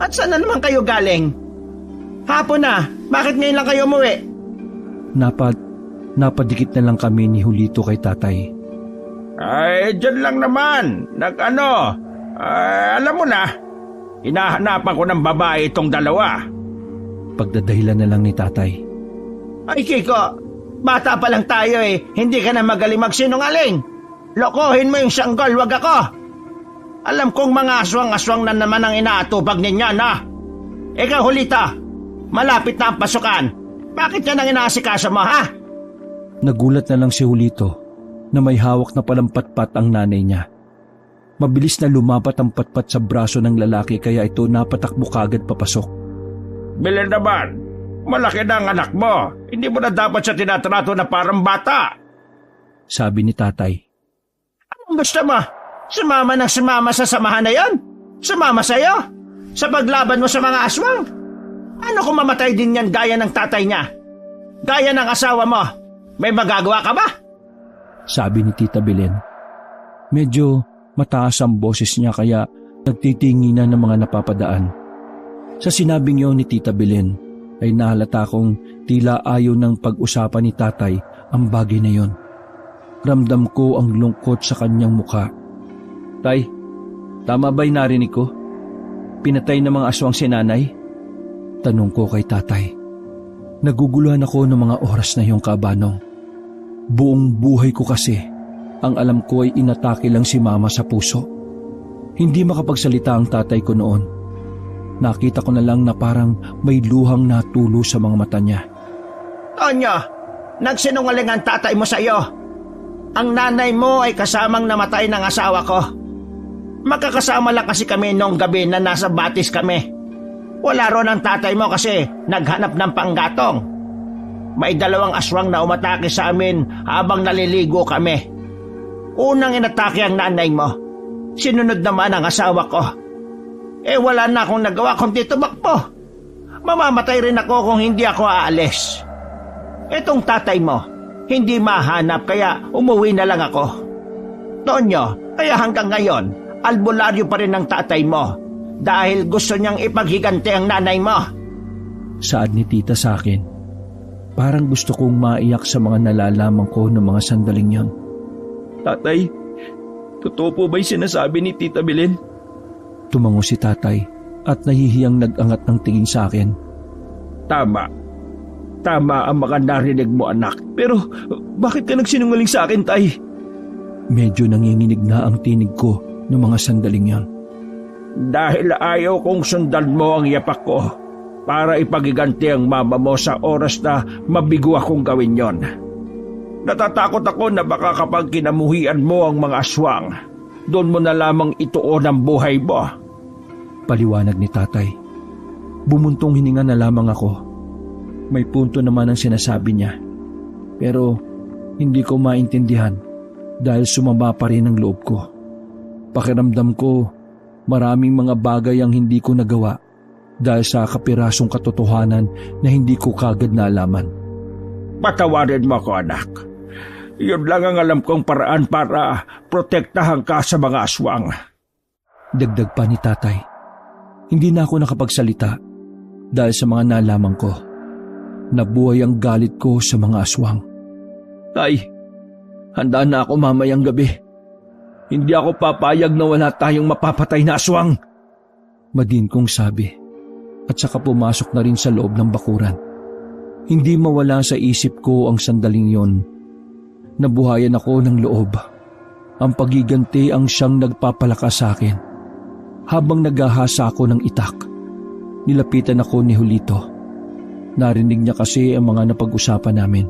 At saan na naman kayo galing? Hapon na, bakit ngayon lang kayo umuwi? Napadikit na lang kami ni Julito kay tatay. Ay, dyan lang naman. Alam mo na, hinahanapan ko ng babae itong 2. Pagdadahilan na lang ni tatay. Ay Kiko, bata pa lang tayo hindi ka na magaling magsinungaling. Lokohin mo yung sanggol, wag ako. Alam kong mga aswang-aswang na naman ang inaatupag ninyo, na. Ikaw, Julita, malapit na ang pasukan. Bakit yan ang inaasikaso mo, ha? Nagulat na lang si Julito na may hawak na palang patpat ang nanay niya. Mabilis na lumapat ang patpat sa braso ng lalaki kaya ito napatakbo kagad papasok. Belen naman, malaki na ang anak mo. Hindi mo na dapat siya tinatrato na parang bata. Sabi ni tatay. Anong gusto mo? Sumama sa samahan na yon? Sumama sa'yo? Sa paglaban mo sa mga aswang? Ano kung mamatay din yan gaya ng tatay niya? Gaya ng asawa mo? May magagawa ka ba? Sabi ni Tita Belen. Medyo mataas ang boses niya kaya nagtitinginan ng mga napapadaan. Sa sinabing yun ni Tita Belen ay nahalata kong tila ayaw ng pag-usapan ni tatay ang bagay na yon. Ramdam ko ang lungkot sa kanyang mukha. Tay, tama ba'y narinig ko? Pinatay ng mga aswang si nanay? Tanong ko kay tatay. Naguguluhan ako ng mga oras na yung kabanong. Buong buhay ko kasi, ang alam ko ay inatake lang si mama sa puso. Hindi makapagsalita ang tatay ko noon. Nakita ko na lang na parang may luhang natulo sa mga mata niya. Tonyo, nagsinungaling ang tatay mo sa iyo. Ang nanay mo ay kasamang namatay ng asawa ko. Magkakasama lang kasi kami noong gabi na nasa batis kami. Wala ron ang tatay mo kasi naghanap ng panggatong. May 2 aswang na umatake sa amin habang naliligo kami. Unang inatake ang nanay mo. Sinunod naman ang asawa ko. Wala na akong nagawa kundi tumakbo. Mamamatay rin ako kung hindi ako aalis. Etong tatay mo, hindi mahanap kaya umuwi na lang ako. Tonyo, kaya hanggang ngayon, albularyo pa rin ng tatay mo dahil gusto niyang ipaghiganti ang nanay mo. Saad ni tita sa akin. Parang gusto kong maiyak sa mga nalalaman ko ng mga sandaling yon. Tatay, totoo po ba'y sinasabi ni Tita Belen? Tumango si tatay at nahihiyang nag-angat ng tingin sa akin. Tama. Tama ang mga narinig mo, anak. Pero bakit ka nagsinungaling sa akin, tay? Medyo nanginginig na ang tinig ko ng mga sandaling yon. Dahil ayaw kong sundan mo ang yapak ko para ipagiganti ang mama mo sa oras na mabigo akong gawin yon. Natatakot ako na baka kapag kinamuhian mo ang mga aswang, doon mo na lamang ituon ang buhay mo. Paliwanag ni tatay. Bumuntong hininga na lamang ako. May punto naman ang sinasabi niya. Pero hindi ko maintindihan dahil sumama pa rin ang loob ko. Pakiramdam ko maraming mga bagay ang hindi ko nagawa dahil sa kapirasong katotohanan na hindi ko kagad naalaman. Patawarin mo ako, anak. Yun lang ang alam kong paraan para protektahan ka sa mga aswang. Dagdag pa ni tatay. Hindi na ako nakapagsalita dahil sa mga nalaman ko. Nabuhay ang galit ko sa mga aswang. Tay, handa na ako mamayang gabi. Hindi ako papayag na wala tayong mapapatay na aswang. Madin kong sabi at saka pumasok na rin sa loob ng bakuran. Hindi mawala sa isip ko ang sandaling yon. Nabuhayan ako ng loob. Ang pagiganti ang siyang nagpapalakas sa akin. Habang naghahasa ako ng itak, nilapitan ako ni Julito. Narinig niya kasi ang mga napag-usapan namin.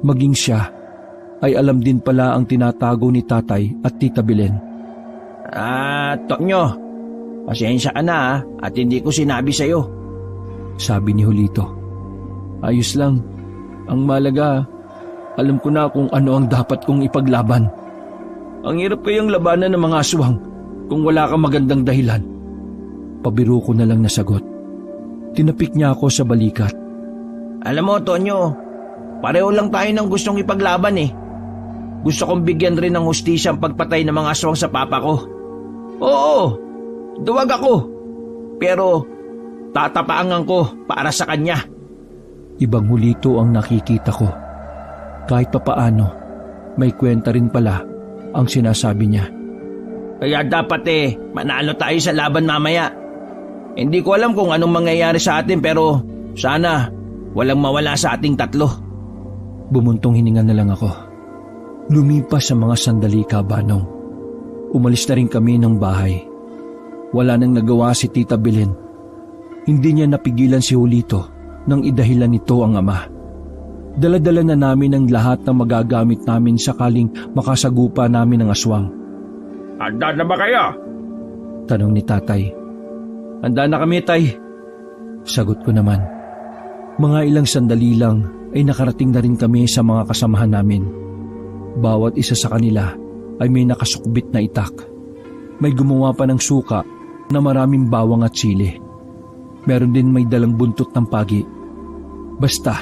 Maging siya ay alam din pala ang tinatago ni tatay at tita Belen. Tonyo, pasensya ka na at hindi ko sinabi sa'yo. Sabi ni Julito. Ayos lang. Ang malaga, alam ko na kung ano ang dapat kong ipaglaban. Ang hirap kayang labanan ng mga aswang kung wala kang magandang dahilan. Pabiro ko na lang nasagot. Tinapik niya ako sa balikat. Alam mo, Tonyo, pareho lang tayo ng gustong ipaglaban eh. Gusto kong bigyan rin ng hustisya ang pagpatay ng mga aswang sa papa ko. Oo, duwag ako. Pero tatapaangan ko para sa kanya. Ibang Hulito ang nakikita ko. Kahit papaano, may kwenta rin pala ang sinasabi niya. Kaya dapat manalo tayo sa laban mamaya. Hindi ko alam kung anong mangyayari sa atin pero sana walang mawala sa ating tatlo. Bumuntong hininga na lang ako. Lumipas sa mga sandali, Kabanong. Umalis na rin kami ng bahay. Wala nang nagawa si Tita Belen. Hindi niya napigilan si Hulito nang idahilan nito ang ama. Dala-dala na namin ang lahat ng magagamit namin sakaling makasagupa namin ng aswang. Handa na ba kayo? Tanong ni Tatay. Handa na kami, Tay. Sagot ko naman. Mga ilang sandali lang ay nakarating na rin kami sa mga kasamahan namin. Bawat isa sa kanila ay may nakasukbit na itak. May gumawa pa ng suka na maraming bawang at sili. Meron din may dalang buntot ng pagi. Basta,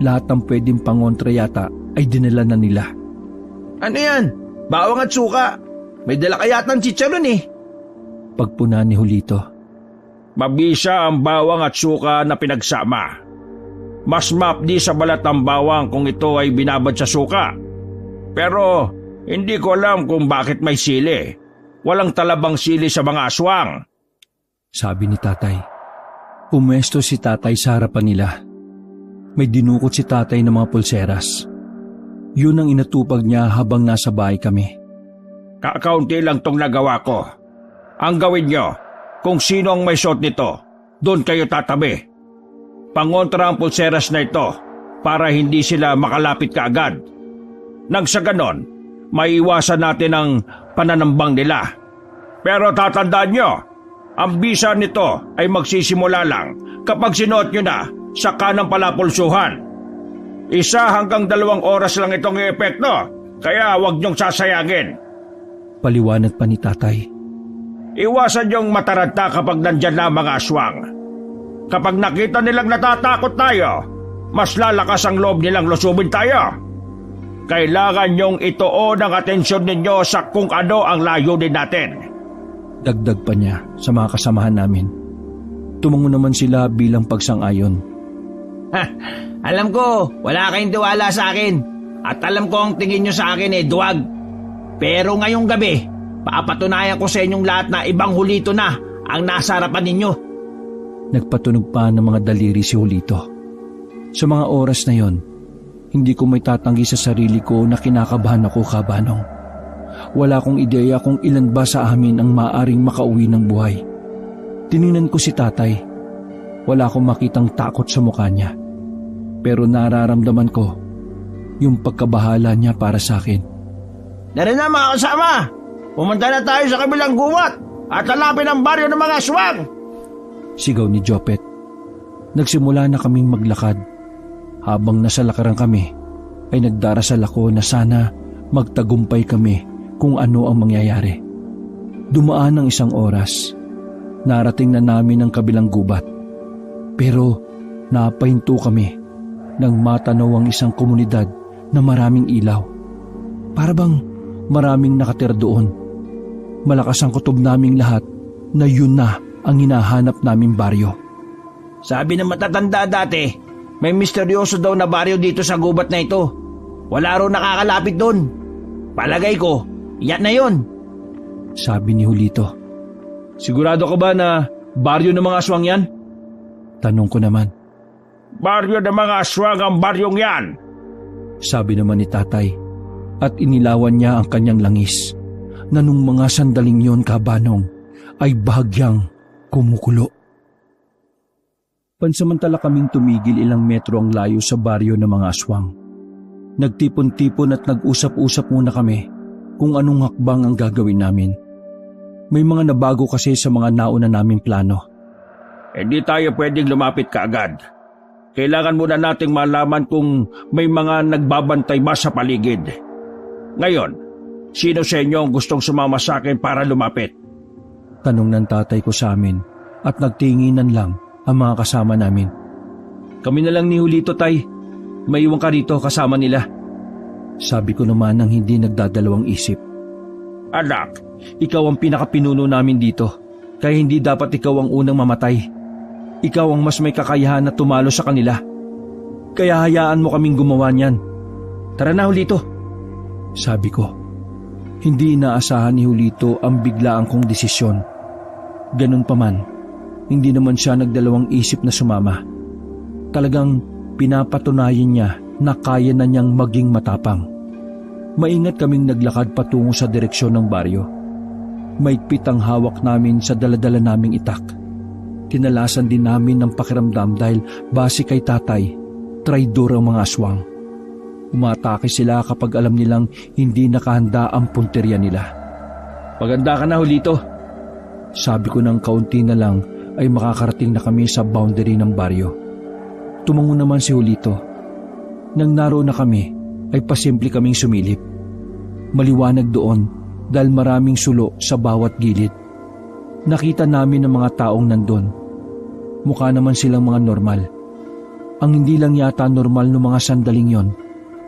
lahat ng pwedeng pangontra yata ay dinala na nila. Ano yan? Bawang at suka. May dala ka yata ng chicharon eh. Pagpuna ni Hulito. Mabisa ang bawang at suka na pinagsama. Mas mapdi sa balat ang bawang kung ito ay binabad sa suka. Pero hindi ko alam kung bakit may sili. Walang talabang sili sa mga aswang. Sabi ni Tatay. Pumwesto si Tatay sa harapan nila. May dinukot si Tatay ng mga pulseras. Yun ang inatupag niya habang nasa bahay kami. Kakaunti lang tong nagawa ko. Ang gawin nyo, kung sino ang may shot nito, doon kayo tatabi. Pangontra ang pulseras na ito para hindi sila makalapit kaagad. Nang sa ganon, maiiwasan natin ang pananambang nila. Pero tatandaan nyo, ang bisa nito ay magsisimula lang kapag sinuot nyo na sa kanang palapulsuhan. 1 hanggang 2 oras lang itong epekto, kaya huwag nyong sasayangin. Paliwanag pa ni Tatay. Iwasan yung mataranta kapag nandyan na mga aswang. Kapag nakita nilang natatakot tayo, mas lalakas ang loob nilang lusubin tayo. Kailangan nyong ituon ang atensyon ninyo sa kung ano ang layunin natin. Dagdag pa niya sa mga kasamahan namin. Tumango naman sila bilang pagsang-ayon. Alam ko, wala kayong tiwala sa akin. At alam ko ang tingin nyo sa akin duwag. Pero ngayong gabi, papatunayan ko sa inyong lahat na ibang Hulito na ang nasa harapan ninyo. Nagpatunog pa ng mga daliri si Hulito. Sa mga oras na yon, hindi ko may tatanggi sa sarili ko na kinakabahan ako, Kabanong. Wala akong ideya kung ilan ba sa amin ang maaring makauwi ng buhay. Tiningnan ko si Tatay. Wala akong makitang takot sa mukha niya. Pero nararamdaman ko yung pagkabahala niya para sa akin. Narin na mga kasama, pumunta na tayo sa kabilang gubat at hanapin ang baryo ng mga aswang. Sigaw ni Jopet. Nagsimula na kaming maglakad. Habang nasa lakaran kami, ay nagdarasal ako na sana magtagumpay kami kung ano ang mangyayari. Dumaan ang 1 oras. Narating na namin ang kabilang gubat. Pero napahinto kami nang matanaw ang isang komunidad na maraming ilaw. Para bang maraming nakatira doon. Malakas ang kutob naming lahat na yun na ang hinahanap naming baryo. Sabi ng matatanda dati, may misteryoso daw na baryo dito sa gubat na ito. Wala raw nakakalapit doon. Palagay ko, yan na yun. Sabi ni Hulito. Sigurado ka ba na baryo ng mga aswang yan? Tanong ko naman. Baryo ng mga aswang ang baryong yan. Sabi naman ni Tatay. At inilawan niya ang kanyang langis na nung mga sandaling yon, Kabanong, ay bahagyang kumukulo. Pansamantala kaming tumigil ilang metro ang layo sa baryo ng mga aswang. Nagtipon-tipon at nag-usap-usap muna kami kung anong hakbang ang gagawin namin. May mga nabago kasi sa mga nauna naming plano. Hindi tayo pwedeng lumapit kaagad. Kailangan muna nating malaman kung may mga nagbabantay ba sa paligid. Ngayon, sino sa inyo ang gustong sumama sa akin para lumapit? Tanong ng tatay ko sa amin at nagtinginan lang ang mga kasama namin. Kami na lang ni Julito, Tay. Maiwan ka rito kasama nila. Sabi ko naman ng hindi nagdadalawang isip. Anak, Ikaw ang pinakapinuno namin dito, kaya hindi dapat ikaw ang unang mamatay. Ikaw ang mas may kakayahan na tumalo sa kanila. Kaya hayaan mo kaming gumawa niyan. Tara na, Julito. Sabi ko. Hindi inaasahan ni Julito ang biglaan kong desisyon. Ganun pa man, hindi naman siya nagdalawang isip na sumama. Talagang pinapatunayan niya na kaya na niyang maging matapang. Maingat kaming naglakad patungo sa direksyon ng baryo. Maigpit ang hawak namin sa daladala naming itak. Kinalasan din namin ng pakiramdam dahil base kay tatay, traidor ang mga aswang. Umatake sila kapag alam nilang hindi nakahanda ang punteriya nila. Maganda ka na, Julito. Sabi ko ng kaunti na lang ay makakarating na kami sa boundary ng baryo. Tumango naman si Julito. Nang naroon na kami, ay pasimple kaming sumilip. Maliwanag doon dahil maraming sulo sa bawat gilid. Nakita namin ang mga taong nandun. Mukha naman silang mga normal. Ang hindi lang yata normal ng mga sandaling yon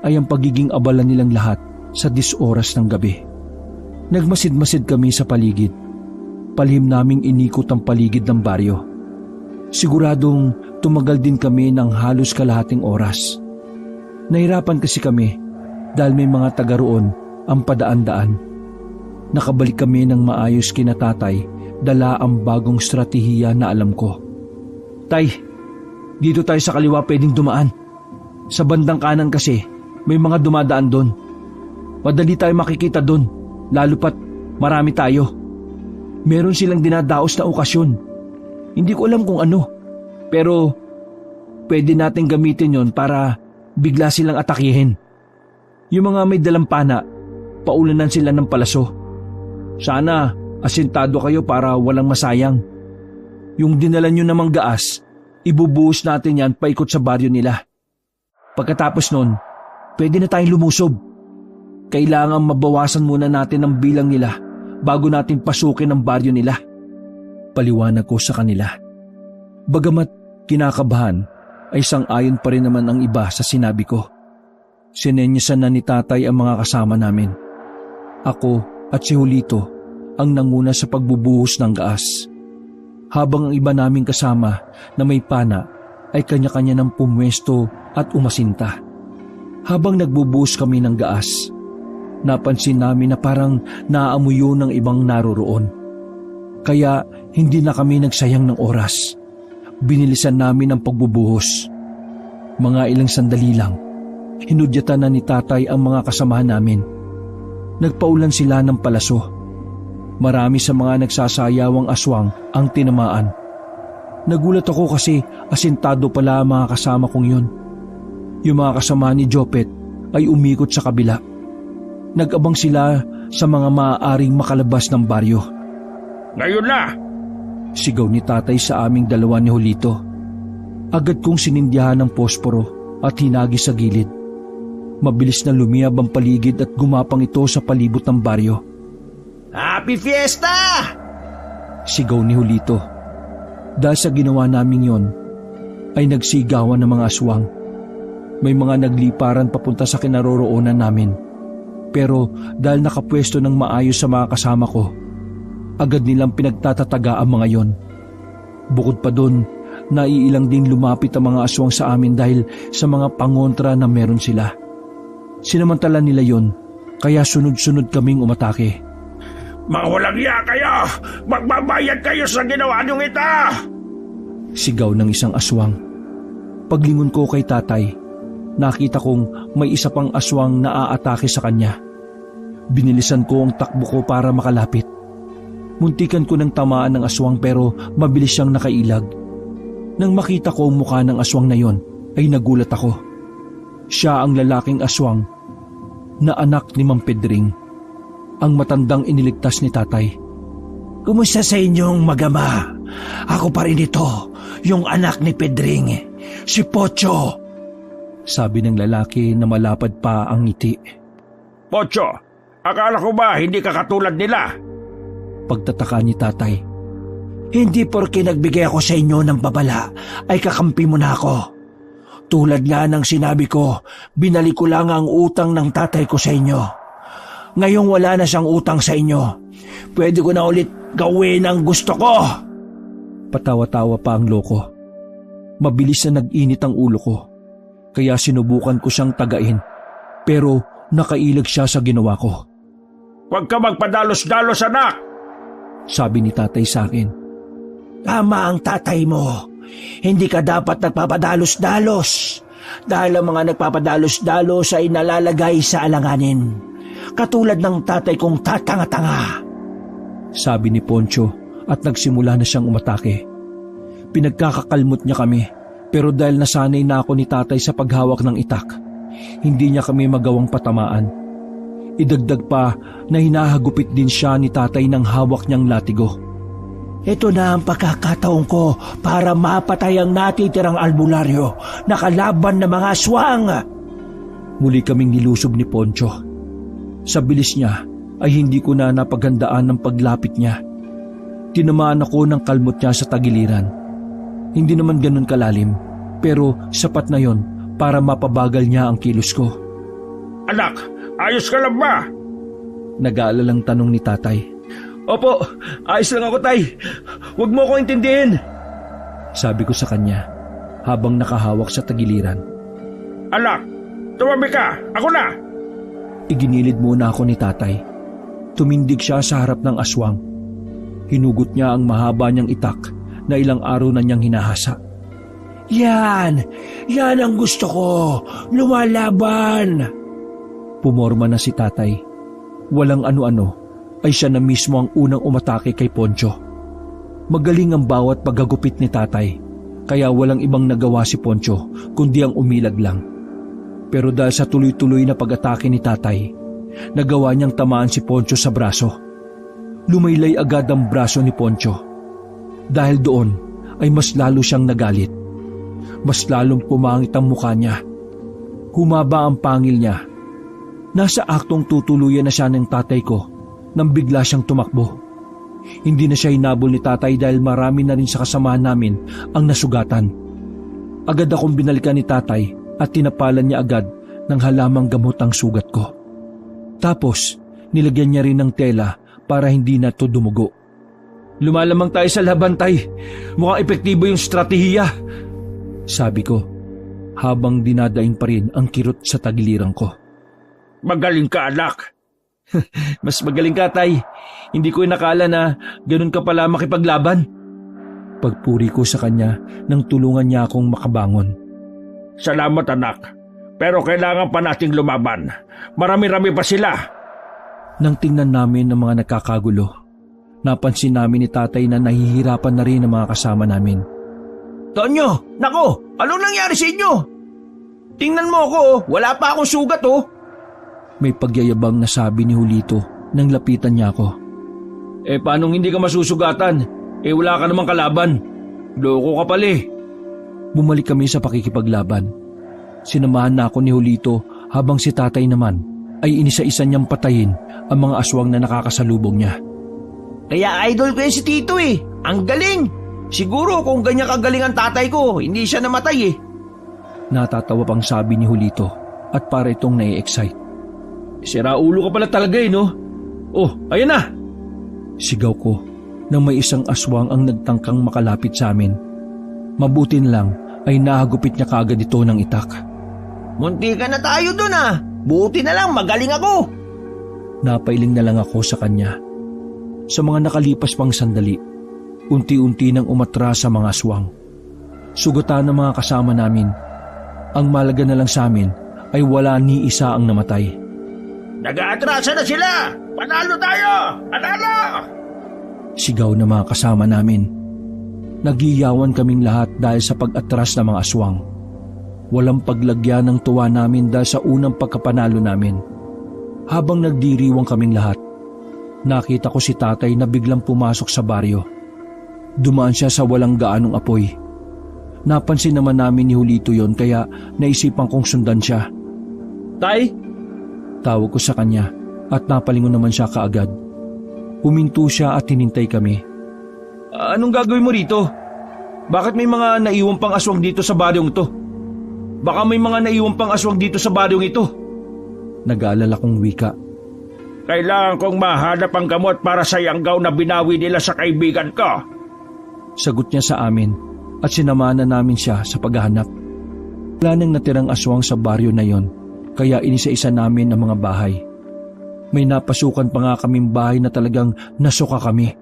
ay ang pagiging abala nilang lahat sa 10 oras ng gabi. Nagmasid-masid kami sa paligid. Palihim naming inikot ang paligid ng baryo. Siguradong tumagal din kami ng halos kalahating oras. Nahirapan kasi kami dahil may mga taga roon ang padaan-daan. Nakabalik kami ng maayos kina tatay, dala ang bagong strategiya na alam ko. Tay, dito tayo sa kaliwa pwedeng dumaan. Sa bandang kanan kasi, may mga dumadaan doon. Madali tayo makikita doon, lalo pat marami tayo. Meron silang dinadaos na okasyon. Hindi ko alam kung ano, pero pwede natin gamitin yon para bigla silang atakihin. Yung mga may dalang pana, paulanan sila ng palaso. Sana asintado kayo para walang masayang. Yung dinala nyo namang gaas, ibubuhos natin yan paikot sa baryo nila. Pagkatapos nun, pwede na tayong lumusob. Kailangan mabawasan muna natin ang bilang nila bago natin pasukin ang baryo nila. Paliwanag ko sa kanila. Bagamat kinakabahan, ay sang-ayon pa rin naman ang iba sa sinabi ko. Sinenyasan na ni tatay ang mga kasama namin. Ako at si Julito ang nanguna sa pagbubuhos ng gaas. Habang ang iba naming kasama na may pana ay kanya-kanya ng pumwesto at umasinta. Habang nagbubuhos kami ng gaas, napansin namin na parang naaamoy yun ng ibang naroroon. Kaya hindi na kami nagsayang ng oras. Binilisan namin ang pagbubuhos. Mga ilang sandali lang, hinudyatan na ni tatay ang mga kasamahan namin. Nagpaulan sila ng palaso. Marami sa mga nagsasayawang aswang ang tinamaan. Nagulat ako kasi asintado pala ang mga kasama kong yun. Yung mga kasama ni Jopet ay umikot sa kabila. Nag-abang sila sa mga maaaring makalabas ng baryo. ngayon na! Sigaw ni tatay sa aming dalawa ni Julito. Agad kong sinindyahan ng posporo at hinagi sa gilid. Mabilis na lumiyab ang paligid at gumapang ito sa palibot ng baryo. Happy Fiesta! Sigaw ni Julito. Dahil sa ginawa namin yon, ay nagsigawan ng mga aswang. May mga nagliparan papunta sa kinaroroonan namin. Pero dahil nakapwesto ng maayos sa mga kasama ko, agad nilang pinagtatataga ang mga yon. Bukod pa dun, naiilang din lumapit ang mga aswang sa amin dahil sa mga pangontra na meron sila. Sinamantala nila yon, kaya sunod-sunod kaming umatake. Mga walang iya kayo! Magbabayad kayo sa ginawa niyong ito! Sigaw ng isang aswang. Paglingon ko kay tatay, nakita kong may isa pang aswang na aatake sa kanya. Binilisan ko ang takbo ko para makalapit. Muntikan ko ng tamaan ng aswang pero mabilis siyang nakailag. Nang makita ko ang mukha ng aswang na yon, ay nagulat ako. Siya ang lalaking aswang na anak ni Mang Pedring, ang matandang iniligtas ni tatay. Kumusta sa inyong magama? Ako pa rin ito, yung anak ni Pedring. Si Pocho! Sabi ng lalaki na malapad pa ang ngiti. Pocho, akala ko ba hindi ka katulad nila? Pagtataka ni tatay. Hindi porke nagbigay ako sa inyo ng babala ay kakampi mo na ako. Tulad nga ng sinabi ko, binalik ko lang ang utang ng tatay ko sa inyo. Ngayong wala na siyang utang sa inyo. Pwede ko na ulit gawin ang gusto ko. Patawa-tawa pa ang loko. Mabilis na nag-init ang ulo ko. Kaya sinubukan ko siyang tagain. Pero nakailag siya sa ginawa ko. Huwag ka magpadalos-dalos, anak! Sabi ni tatay sa akin. Tama ang tatay mo. Hindi ka dapat nagpapadalos-dalos. Dahil ang mga nagpapadalos-dalos ay nalalagay sa alanganin. Katulad ng tatay kong tatanga-tanga. Sabi ni Poncho at nagsimula na siyang umatake. Pinagkakakalmot niya kami. Pero dahil nasanay na ako ni tatay sa paghawak ng itak, hindi niya kami magawang patamaan. Idagdag pa na hinahagupit din siya ni tatay ng hawak niyang latigo. Ito na ang pagkakataon ko para mapatay ang natitirang albularyo na kalaban ng mga aswang. Muli kaming nilusob ni Poncho. Sa bilis niya ay hindi ko na napaghandaan ng paglapit niya. Tinamaan ako ng kalmot niya sa tagiliran. Hindi naman ganun kalalim, pero sapat na yon para mapabagal niya ang kilos ko. Anak, ayos ka lang ba? Nag-aalalang tanong ni tatay. Opo, ayos lang ako, tay. Huwag mo ko intindihin. Sabi ko sa kanya habang nakahawak sa tagiliran. Anak, tumabi ka, ako na! Iginilid muna ako ni tatay. Tumindig siya sa harap ng aswang. Hinugot niya ang mahaba niyang itak na ilang araw na niyang hinahasa. Yan ang gusto ko. Lumalaban! Pumorma na si tatay. Walang ano-ano ay siya na mismo ang unang umatake kay Poncho. Magaling ang bawat paggagupit ni tatay, kaya walang ibang nagawa si Poncho kundi ang umilag lang. Pero dahil sa tuloy-tuloy na pag-atake ni tatay, nagawa niyang tamaan si Poncho sa braso. Lumaylay agad ang braso ni Poncho. Dahil doon ay mas lalo siyang nagalit. Mas lalong pumangit ang mukha niya. Humaba ang pangil niya. Nasa aktong tutuluyan na siya ng tatay ko nang bigla siyang tumakbo. Hindi na siya hinabol ni tatay dahil marami na rin sa kasamahan namin ang nasugatan. Agad akong binalikan ni tatay at tinapalan niya agad ng halamang gamot ang sugat ko. Tapos nilagyan niya rin ng tela para hindi na to dumugo. Lumalamang tayo sa laban, tay. Mukhang epektibo yung estratehiya. Sabi ko, habang dinadaing pa rin ang kirot sa tagiliran ko. Magaling ka, anak. Mas magaling ka, tay. Hindi ko inakala na ganun ka pala makipaglaban. Pagpuri ko sa kanya nang tulungan niya akong makabangon. Salamat, anak. Pero kailangan pa nating lumaban. Marami-rami pa sila. Nang tingnan namin ang mga nakakagulo, napansin namin ni tatay na nahihirapan na rin ang mga kasama namin. Tonyo, nako, anong nangyari sa inyo? Tingnan mo ako, wala pa akong sugat oh. May pagyayabang na sabi ni Julito nang lapitan niya ako. Paanong hindi ka masusugatan? Wala ka namang kalaban. Loko ka pala eh. Bumalik kami sa pakikipaglaban. Sinamahan na ako ni Julito habang si tatay naman ay inisa-isa niyang patayin ang mga aswang na nakakasalubong niya. Kaya idol ko si Tito eh. Ang galing. Siguro kung ganyan kagaling ang tatay ko, hindi siya namatay eh. Natatawa pang sabi ni Julito at para itong nai-excite. Sira ulo ka pala talaga eh, no? Oh, ayan na! Sigaw ko nang may isang aswang ang nagtangkang makalapit sa amin. Mabutin lang ay nahagupit niya kaagad ito ng itak. Munti ka na tayo dun ah. Buti na lang, magaling ako. Napailing na lang ako sa kanya. Sa mga nakalipas pang sandali, unti-unti nang umatras sa mga aswang. Sugatan ng mga kasama namin. Ang malaga na lang sa amin ay wala ni isa ang namatay. Nag-aatrasa na sila! Panalo tayo! Panalo! Sigaw ng mga kasama namin. Nagiyawan kaming lahat dahil sa pag-atras ng mga aswang. Walang paglagyan ng tuwa namin dahil sa unang pagkapanalo namin. Habang nagdiriwang kaming lahat, nakita ko si tatay na biglang pumasok sa baryo. Dumaan siya sa walang gaanong apoy. Napansin naman namin ni Julito yon kaya naisipan kong sundan siya. Tay? Tawag ko sa kanya at napalingon naman siya kaagad. Huminto siya at hinintay kami. Anong gagawin mo rito? Bakit may mga naiwang pang aswang dito sa baryong ito? Baka may mga naiwang pang aswang dito sa baryong ito. Nag-aalala kong wika. Kailangan kong mahanap ang gamot para sa yanggaw na binawi nila sa kaibigan ko. Sagot niya sa amin at sinamahan na namin siya sa paghahanap. Wala nang natirang aswang sa baryo na yon, kaya inisa-isa namin ang mga bahay. May napasukan pa nga kaming bahay na talagang nasuka kami.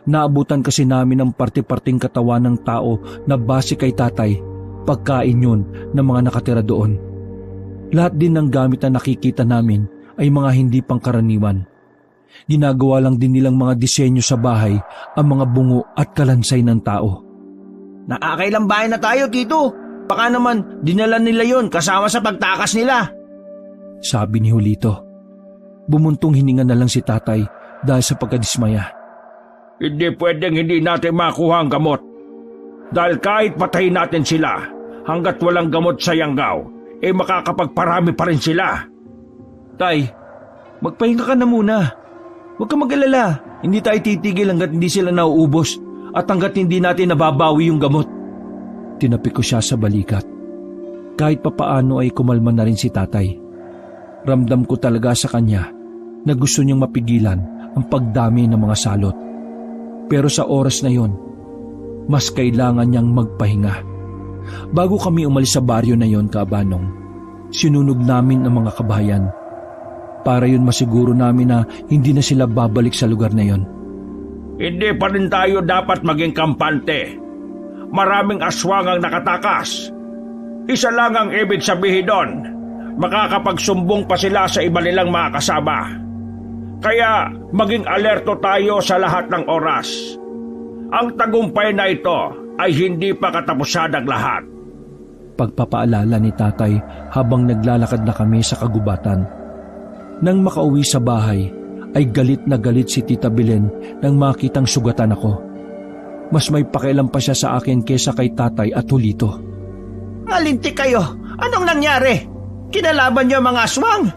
Naabutan kasi namin ang parte-parting katawan ng tao na base kay tatay, pagkain yun ng mga nakatira doon. Lahat din ng gamit na nakikita namin ay mga hindi pangkaraniwan. Ginagawa lang din nilang mga disenyo sa bahay ang mga bungo at kalansay ng tao. Nakakailang bahay na tayo, Tito. Baka naman dinala nila yon kasama sa pagtakas nila. Sabi ni Julito. Bumuntong hininga na lang si tatay dahil sa pagkadismaya. Hindi pwedeng hindi natin makuha ang gamot. Dahil kahit patayin natin sila, hanggat walang gamot sa yanggaw, makakapagparami pa rin sila. Tay, magpahinga ka na muna. Huwag ka mag-alala. Hindi tayo titigil hanggat hindi sila nauubos at hanggat hindi natin nababawi yung gamot. Tinapik ko siya sa balikat. Kahit papaano ay kumalma na rin si tatay. Ramdam ko talaga sa kanya na gusto niyang mapigilan ang pagdami ng mga salot. Pero sa oras na yon, mas kailangan niyang magpahinga. Bago kami umalis sa baryo na yon, Kabanong, sinunog namin ang mga kabahayan. Para yun masiguro namin na hindi na sila babalik sa lugar na yon. Hindi pa rin tayo dapat maging kampante. Maraming aswang ang nakatakas. Isa lang ang ibig sabihin doon. Makakapagsumbong pa sila sa iba nilang mga kasama. Kaya maging alerto tayo sa lahat ng oras. Ang tagumpay na ito ay hindi pa katapusan ng lahat. Pagpapaalala ni tatay habang naglalakad na kami sa kagubatan. Nang makauwi sa bahay, ay galit na galit si Tita Belen nang makitang sugatan ako. Mas may pakialam pa siya sa akin kesa kay tatay at Julito. Alintik kayo. Anong nangyari? Kinalaban niyo mga aswang?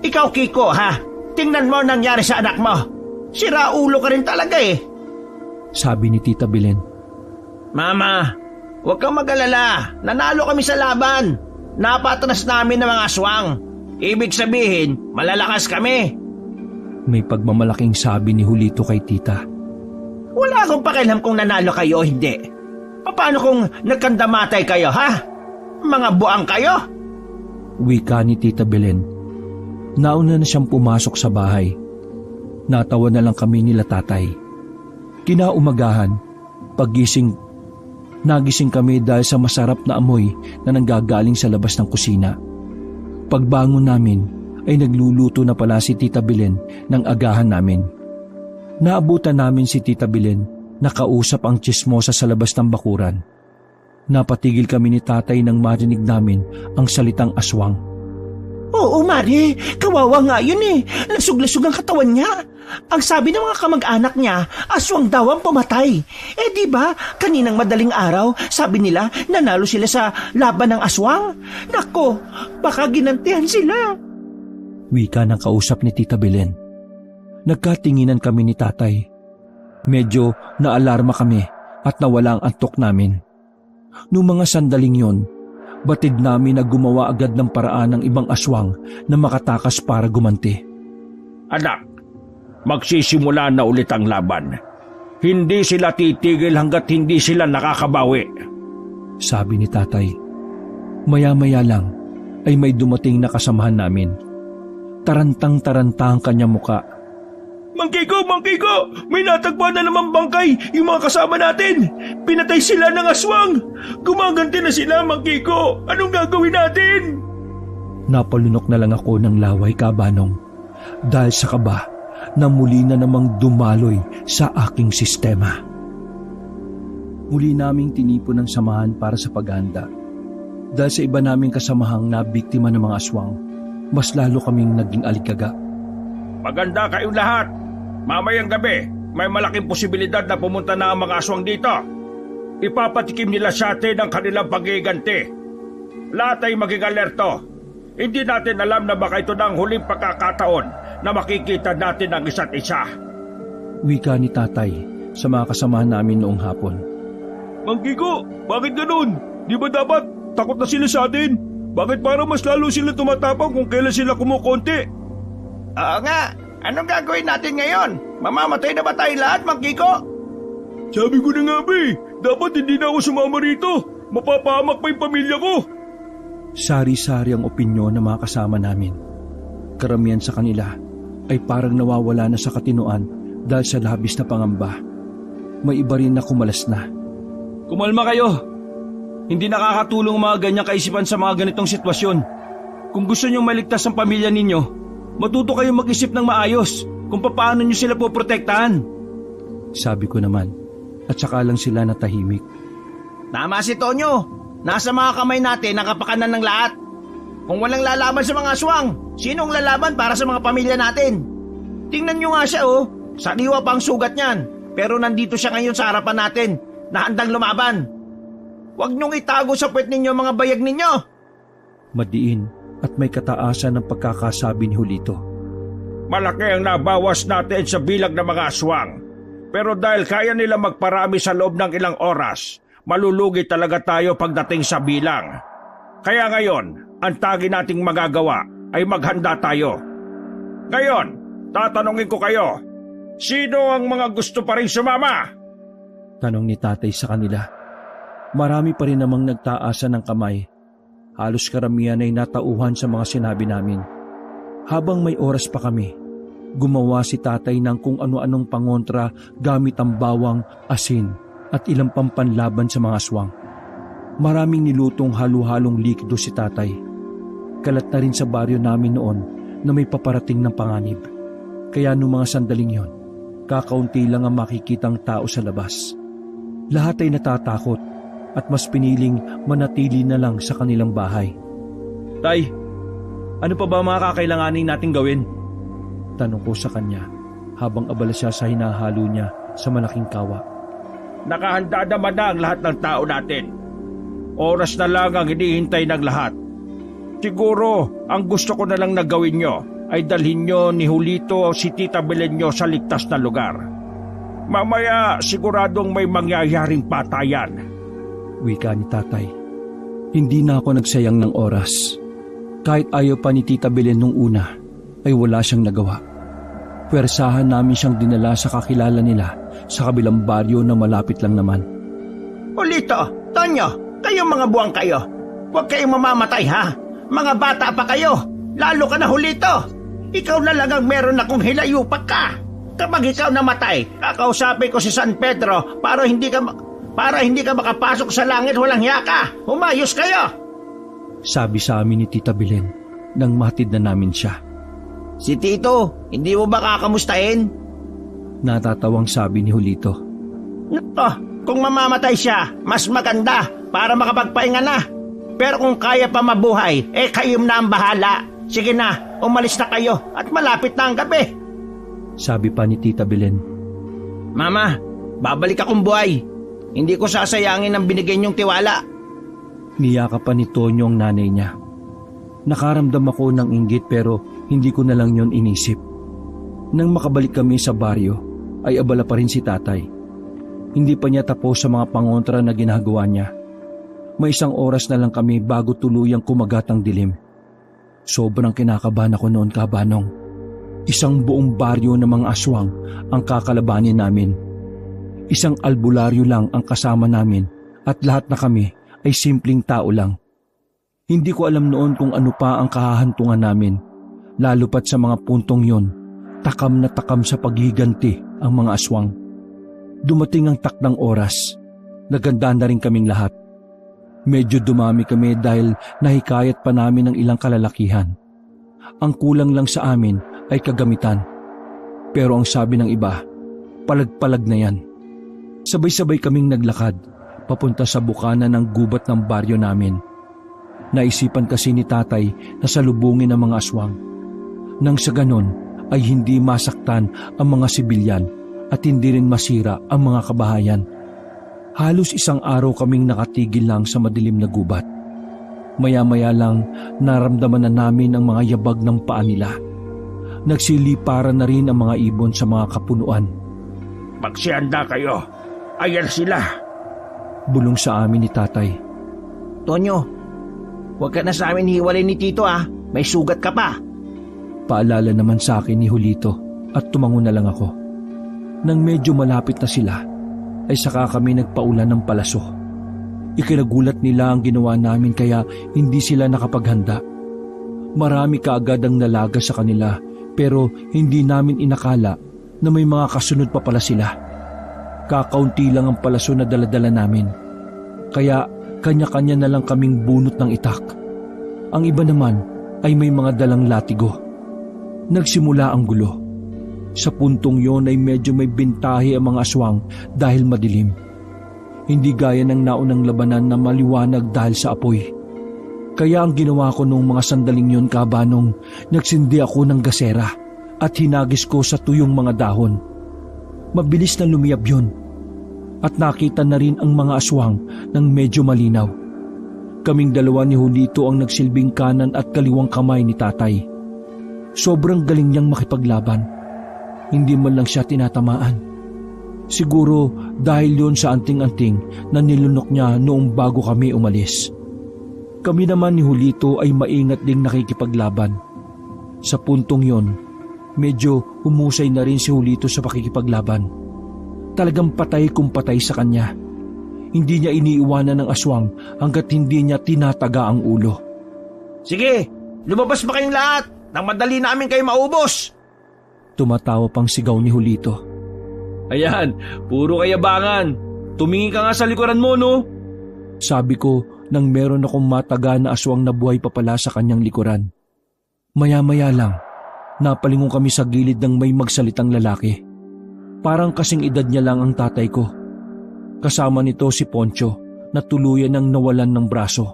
Ikaw, Kiko, ha? Tingnan mo nangyari sa anak mo. Sira ulo ka rin talaga eh. Sabi ni Tita Belen. Mama, huwag kang mag-alala. Nanalo kami sa laban. Napatras namin ng mga aswang. Ibig sabihin, malalakas kami. May pagmamalaking sabi ni Julito kay tita. Wala akong pakialam kung nanalo kayo o hindi. Paano kung nagkandamatay kayo, ha? Mga buang kayo? Wika ni Tita Belen. Nauna na siyang pumasok sa bahay. Natawa na lang kami nila tatay. Kinaumagahan, nagising kami dahil sa masarap na amoy na nanggagaling sa labas ng kusina. Pagbangon namin ay nagluluto na pala si Tita Belen ng agahan namin. Naabutan namin si Tita Belen na kausap ang tsismosa sa labas ng bakuran. Napatigil kami ni tatay nang marinig namin ang salitang aswang. Oo, Mari. Kawawa nga yun eh. Lasug-lasug ang katawan niya. Ang sabi ng mga kamag-anak niya, aswang daw ang pumatay. Eh di ba, kaninang madaling araw, sabi nila, nanalo sila sa laban ng aswang. Nako, baka ginantihan sila. Wika ng kausap ni Tita Belen. Nagkatinginan kami ni tatay. Medyo naalarma kami at nawala ang antok namin. Noong mga sandaling yon, batid namin na gumawa agad ng paraan ng ibang aswang na makatakas para gumanti. Anak, magsisimula na ulit ang laban. Hindi sila titigil hanggat hindi sila nakakabawi. Sabi ni tatay. Maya-maya lang ay may dumating na kasamahan namin. Tarantang-taranta ang kanyang muka. Mang Kiko! May natagpuan na naman bangkay yung mga kasama natin! Pinatay sila ng aswang! Gumaganti na sila, Mang Kiko! Anong gagawin natin? Napalunok na lang ako ng laway, Kabanong, dahil sa kaba na muli na namang dumaloy sa aking sistema. Muli naming tinipon ng samahan para sa paghanda. Dahil sa iba naming kasamahang nabiktima ng mga aswang, mas lalo kaming naging alikaga. Maganda kayong lahat! Mamayang gabi, may malaking posibilidad na pumunta na ang mga aswang dito. ipapatikim nila sa atin ang kanilang pag-iganti. Lahat ay maging alerto. Hindi natin alam na baka ito na ang huling pagkakataon na makikita natin ang isa't isa. Wika ni tatay sa mga kasamahan namin noong hapon. Mang Kiko, bakit ganun? Di ba dapat takot na sila sa atin? Bakit parang mas lalo sila tumatapang kung kailan sila kumukonti? Oo nga, anong gagawin natin ngayon? Mamamatay na ba tayo lahat, Mang Kiko? Sabi ko na nga ba dapat hindi na ako sumama rito. Mapapahamak pa yung pamilya ko. Sari-sari ang opinyon ng mga kasama namin. Karamihan sa kanila ay parang nawawala na sa katinuan dahil sa labis na pangamba. May iba rin na kumalas na. Kumalma kayo. Hindi nakakatulong ang mga ganyang kaisipan sa mga ganitong sitwasyon. Kung gusto niyong maligtas ang pamilya ninyo, matuto kayong mag-isip ng maayos kung paano niyo sila poprotektahan. Sabi ko naman, at saka lang sila natahimik. Tama si Tonyo. Nasa mga kamay natin ang kapakanan ng lahat. Kung walang lalaban sa mga aswang, sinong lalaban para sa mga pamilya natin? Tingnan nyo nga siya sariwa pa ang sugat niyan. Pero nandito siya ngayon sa harapan natin, na handang lumaban. Huwag nyong itago sa puwet ninyo mga bayag ninyo. Madiin at may kataasan ng pagkakasabi ni Julito. Malaki ang nabawas natin sa bilang ng mga aswang. Pero dahil kaya nila magparami sa loob ng ilang oras, malulugi talaga tayo pagdating sa bilang. Kaya ngayon, ang tagi nating magagawa ay maghanda tayo. Ngayon, tatanungin ko kayo, sino ang mga gusto pa rin sumama? Tanong ni tatay sa kanila. Marami pa rin namang nagtaasan ng kamay. Halos karamihan ay natauhan sa mga sinabi namin. Habang may oras pa kami, gumawa si tatay ng kung ano-anong pangontra gamit ang bawang, asin at ilang pampanlaban sa mga aswang. Maraming nilutong halo-halong likido si tatay. Kalat na rin sa baryo namin noon na may paparating ng panganib. Kaya noong mga sandaling yon, kakaunti lang ang makikitang tao sa labas. Lahat ay natatakot at mas piniling manatili na lang sa kanilang bahay. Tay, ano pa ba mga kakailanganin nating gawin? Tanong ko sa kanya habang abala siya sa hinahalo niya sa malaking kawa. Nakahanda naman na ang lahat ng tao natin. Oras na lang ang hinihintay ng lahat. Siguro, ang gusto ko na lang na gawin nyo ay dalhin nyo ni Julito si Tita Belen nyo sa ligtas na lugar. Mamaya siguradong may mangyayaring patayan. Wika ni tatay. Hindi na ako nagsayang ng oras. Kahit ayaw pa ni Tita Belen nung una, ay wala siyang nagawa. Pwersahan namin siyang dinala sa kakilala nila sa kabilang baryo na malapit lang naman. Julito, Tonyo, kayong mga buwang kayo. Huwag kayong mamamatay ha. Mga bata pa kayo. Lalo ka na, Julito. Ikaw na lang ang meron akong hilayupak ka. Kapag ikaw namatay, kakausapin ko si San Pedro para hindi ka makapasok sa langit walang hiya ka. Humayos kayo. Sabi sa amin ni Tita Belen nang matid na namin siya. Si Tito, hindi mo ba kakamustahin? Natatawang sabi ni Julito. Nako, kung mamamatay siya, mas maganda para makapagpahinga na. Pero kung kaya pa mabuhay, kayong na ang bahala. Sige na, umalis na kayo at malapit na ang gabi. Sabi pa ni Tita Belen. Mama, babalik akong buhay. Hindi ko sasayangin ang binigay niyong tiwala. Niyaka pa ni Tonyo ang nanay niya. Nakaramdam ako ng inggit pero hindi ko na lang yon inisip. Nang makabalik kami sa baryo, ay abala pa rin si tatay. Hindi pa niya tapos sa mga pangontra na ginagawa niya. May 1 oras na lang kami bago tuluyang kumagat ang dilim. Sobrang kinakabahan ako noon, Kabanong. 1 buong baryo ng mga aswang ang kakalabanin namin. 1 albularyo lang ang kasama namin at lahat na kami ay simpleng tao lang. Hindi ko alam noon kung ano pa ang kahahantungan namin, lalo pat sa mga puntong yon, takam na takam sa paghiganti ang mga aswang. Dumating ang takdang oras, naganda na rin kaming lahat. Medyo dumami kami dahil nahikayat pa namin ng ilang kalalakihan. Ang kulang lang sa amin ay kagamitan. Pero ang sabi ng iba, palag-palag na yan. Sabay-sabay kaming naglakad, papunta sa bukana ng gubat ng baryo namin. Naisipan kasi ni tatay na salubungin ang mga aswang. Nang sa ganon ay hindi masaktan ang mga sibilyan at hindi rin masira ang mga kabahayan. Halos isang araw kaming nakatigil lang sa madilim na gubat. Maya-maya lang naramdaman na namin ang mga yabag ng paa nila. Nagsiliparan na rin ang mga ibon sa mga kapunuan. Magsihanda kayo. Ayan sila. Bulong sa amin ni tatay. Tonyo, huwag ka na sa amin hiwalay ni Tito may sugat ka pa. Paalala naman sa akin ni Julito at tumango na lang ako. Nang medyo malapit na sila, ay saka kami nagpaulan ng palaso. Ikinagulat nila ang ginawa namin kaya hindi sila nakapaghanda. Marami kaagad ang nalaga sa kanila pero hindi namin inakala na may mga kasunod pa pala sila. Kakaunti lang ang palaso na daladala namin. Kaya kanya-kanya na lang kaming bunot ng itak. Ang iba naman ay may mga dalang latigo. Nagsimula ang gulo. Sa puntong yon ay medyo may bintahe ang mga aswang dahil madilim. Hindi gaya ng naunang labanan na maliwanag dahil sa apoy. Kaya ang ginawa ko noong mga sandaling yon, kabanong, nagsindi ako ng gasera at hinagis ko sa tuyong mga dahon. Mabilis na lumiyab yun at nakita na rin ang mga aswang ng medyo malinaw. Kaming dalawa ni Julito ang nagsilbing kanan at kaliwang kamay ni tatay. Sobrang galing niyang makipaglaban. Hindi man lang siya tinatamaan. Siguro dahil yon sa anting-anting na nilunok niya noong bago kami umalis. Kami naman ni Julito ay maingat ding nakikipaglaban. Sa puntong yon, medyo humusay na rin si Julito sa pakikipaglaban. Talagang patay kung patay sa kanya. Hindi niya iniiwanan ng aswang hanggat hindi niya tinataga ang ulo. Sige, lumabas ba kayong lahat nang madali namin kayo maubos? Tumatawa pang sigaw ni Julito. Ayan, puro kayabangan. Tumingin ka nga sa likuran mo, no? Sabi ko nang meron akong mataga na aswang na buhay pa pala sa kanyang likuran. Maya-maya lang, napalingon kami sa gilid ng may magsalitang lalaki. Parang kasing edad niya lang ang tatay ko. Kasama nito si Poncho na tuluyan ng nawalan ng braso.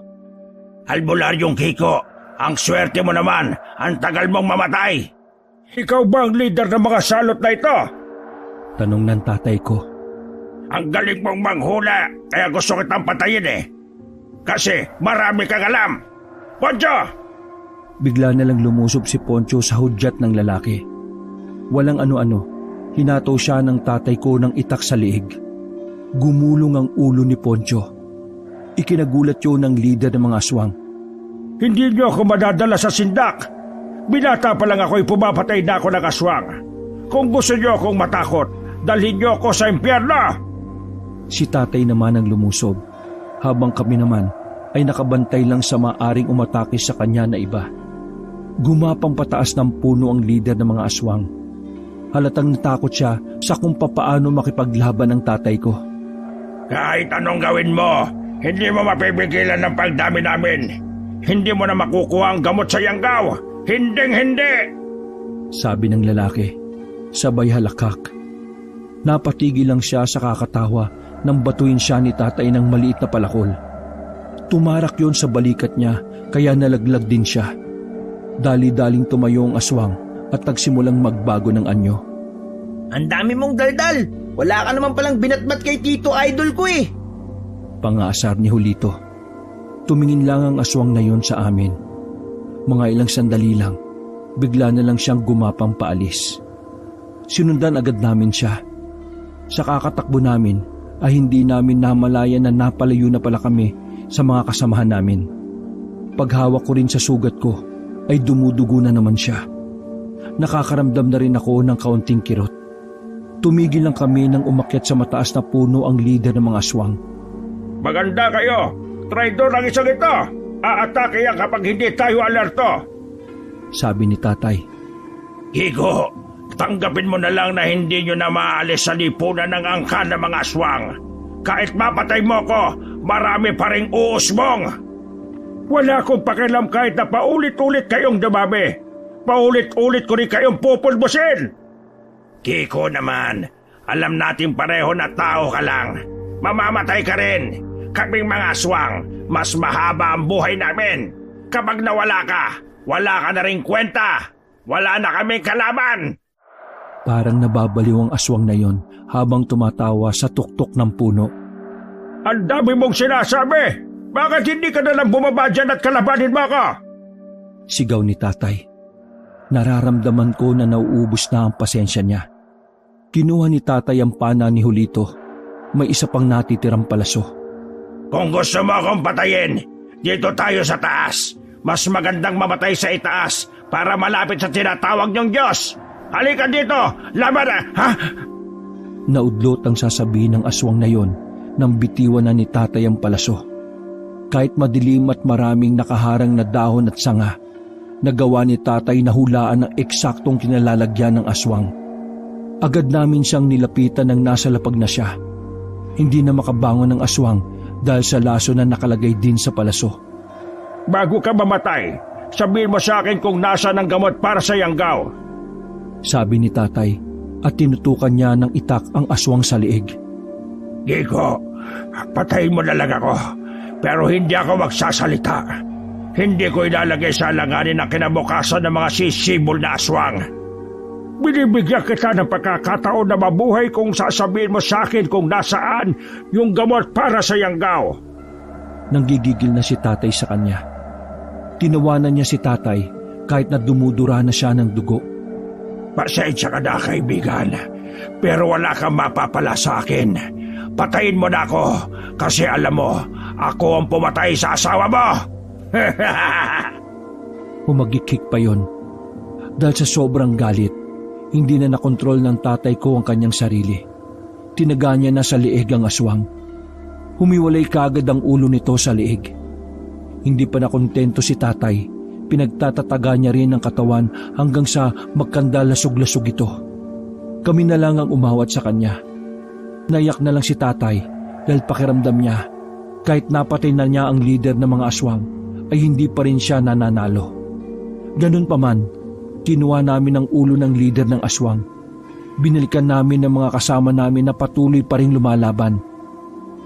Albularyong Kiko, ang swerte mo naman. Ang tagal mong mamatay. Ikaw ba ang leader ng mga salot na ito? Tanong ng tatay ko. Ang galing mong manghula, kaya gusto kitang patayin Kasi marami kang alam. Poncho! Bigla na lang lumusob si Poncho sa hudyat ng lalaki. Walang ano-ano, hinato siya ng tatay ko ng itak sa liig. Gumulong ang ulo ni Poncho. Ikinagulat yun ng leader ng mga aswang. Hindi niyo ako madadala sa sindak. Binata pa lang ako'y pumapatay na ako ng aswang. Kung gusto niyo akong matakot, dalhin niyo ako sa impyerno. Si tatay naman ang lumusob, habang kami naman ay nakabantay lang sa maaring umatake sa kanya na iba. Gumapang pataas ng puno ang leader ng mga aswang. Halatang natakot siya sa kung papaano makipaglaban ng tatay ko. Kahit anong gawin mo, hindi mo mapipigilan ng pagdami namin. Hindi mo na makukuha ang gamot sa Yanggaw. Hinding-hindi! Sabi ng lalaki, sabay halakak. Napatigil lang siya sa kakatawa nang batuin siya ni tatay ng maliit na palakol. Tumarak yon sa balikat niya kaya nalaglag din siya. Dali-daling tumayo ang aswang at nagsimulang magbago ng anyo. Ang dami mong daldal. Wala ka naman palang binatbat kay Tito Idol ko Pangaasar ni Julito. Tumingin lang ang aswang na yon sa amin. Mga ilang sandali lang, bigla na lang siyang gumapang paalis. Sinundan agad namin siya. Sa kakatakbo namin ay hindi namin namalayan na napalayo na pala kami sa mga kasamahan namin. Paghawak ko rin sa sugat ko ay dumudugo na naman siya. Nakakaramdam na rin ako ng kaunting kirot. Tumigil lang kami nang umakyat sa mataas na puno ang leader ng mga aswang. Maganda kayo! Traidor ang isang ito! Aatake yan kapag hindi tayo alerto! Sabi ni tatay. Kiko, tanggapin mo na lang na hindi nyo na maalis sa lipunan ng angkan ng mga aswang. Kahit mapatay mo ko, marami pa ring uusbong. Wala akong pakialam kahit na paulit-ulit kayong dumami. Paulit-ulit ko rin kayong pupulbusin. Kiko naman, alam natin pareho na tao ka lang. Mamamatay ka rin. Kaming mga aswang, mas mahaba ang buhay namin. Kapag nawala ka, wala ka na rin kwenta. Wala na kaming kalaban. Parang nababaliw ang aswang na yon habang tumatawa sa tuktok ng puno. Ang dami mong sinasabi! Bakit hindi ka na lang bumaba dyan at kalabanin mo ako? Sigaw ni tatay. Nararamdaman ko na nauubos na ang pasensya niya. Kinuha ni tatay ang pana ni Julito. May isa pang natitirang palaso. Kung gusto mo akong patayin, dito tayo sa taas. Mas magandang mamatay sa itaas para malapit sa tinatawag niyong Diyos. Halika dito! Laban na! Ha? Naudlot ang sasabihin ng aswang na yon nang bitiwan na ni tatay ang palaso. Kahit madilim at maraming nakaharang na dahon at sanga, nagawa ni tatay na hulaan ang eksaktong kinalalagyan ng aswang. Agad namin siyang nilapitan nang nasa lapag na siya. Hindi na makabangon ang aswang dahil sa laso na nakalagay din sa palaso. Bago ka mamatay, sabihin mo sa akin kung nasa ng gamot para sa Yanggaw. Sabi ni tatay at tinutukan niya ng itak ang aswang sa liig. Gigo, patayin mo na lang ako, pero hindi ako magsasalita. Hindi ko ilalagay sa alanganin ang kinabukasan ng mga sisibol na aswang. Binibigyan kita ng pagkakataon na mabuhay kung sasabihin mo sa akin kung nasaan yung gamot para sa Yanggaw. Nanggigigil na si tatay sa kanya. Tinawanan niya si tatay kahit na dumudura na siya ng dugo. Pasensya ka na, kaibigan, pero wala kang mapapala sa akin. Patayin mo na ako kasi alam mo, ako ang pumatay sa asawa mo. Humagikik pa yon. Dahil sa sobrang galit, hindi na nakontrol ng tatay ko ang kanyang sarili. Tinaga niya na sa liig ang aswang. Humiwalay kaagad ang ulo nito sa liig. Hindi pa nakontento si tatay. Pinagtatataga niya rin ang katawan hanggang sa magkandalasog-lasog ito. Kami na lang ang umawat sa kanya. Naiyak na lang si tatay dahil pakiramdam niya kahit napatay na niya ang leader ng mga aswang ay hindi pa rin siya nananalo. Ganun pa man, kinuha namin ang ulo ng leader ng aswang. Binalikan namin ng mga kasama namin na patuloy pa rin lumalaban.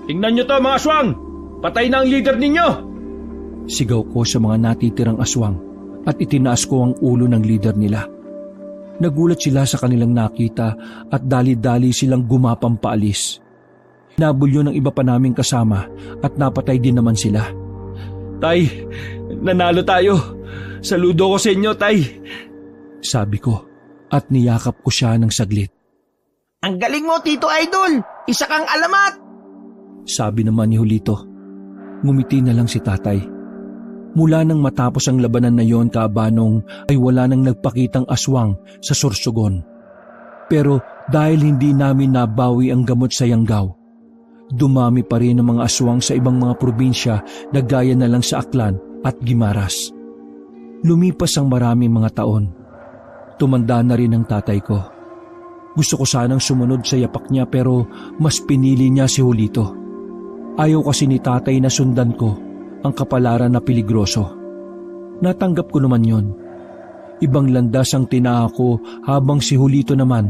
Tingnan niyo to mga aswang! Patay na ang leader ninyo! Sigaw ko sa mga natitirang aswang at itinaas ko ang ulo ng leader nila. Nagulat sila sa kanilang nakita at dali-dali silang gumapang paalis. Nabulyo ng iba pa naming kasama at napatay din naman sila. Tay, nanalo tayo. Saludo ko sa inyo, Tay. Sabi ko at niyakap ko siya ng saglit. Ang galing mo, Tito Idol! Isa kang alamat! Sabi naman ni Julito. Ngumiti na lang si tatay. Mula nang matapos ang labanan na yon kaabanong ay wala nang nagpakitang aswang sa Sorsogon. Pero dahil hindi namin nabawi ang gamot sa Yanggaw, dumami pa rin ang mga aswang sa ibang mga probinsya na gaya na lang sa Aklan at Guimaras. Lumipas ang maraming mga taon. Tumanda na rin ang tatay ko. Gusto ko sanang sumunod sa yapak niya pero mas pinili niya si Julito. Ayaw kasi ni tatay na sundan ko ang kapalaran na peligroso. Natanggap ko naman yon. Ibang landas ang tinaa ko habang si Julito naman,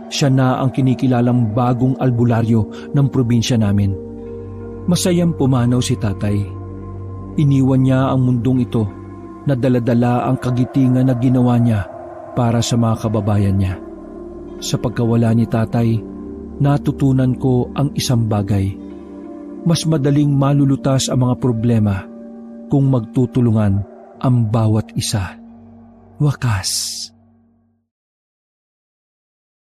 siya na ang kinikilalang bagong albularyo ng probinsya namin. Masayang pumanaw si tatay. Iniwan niya ang mundong ito na dala-dala ang kagitingan na ginawa niya para sa mga kababayan niya. Sa pagkawala ni tatay, natutunan ko ang isang bagay. Mas madaling malulutas ang mga problema kung magtutulungan ang bawat isa. Wakas.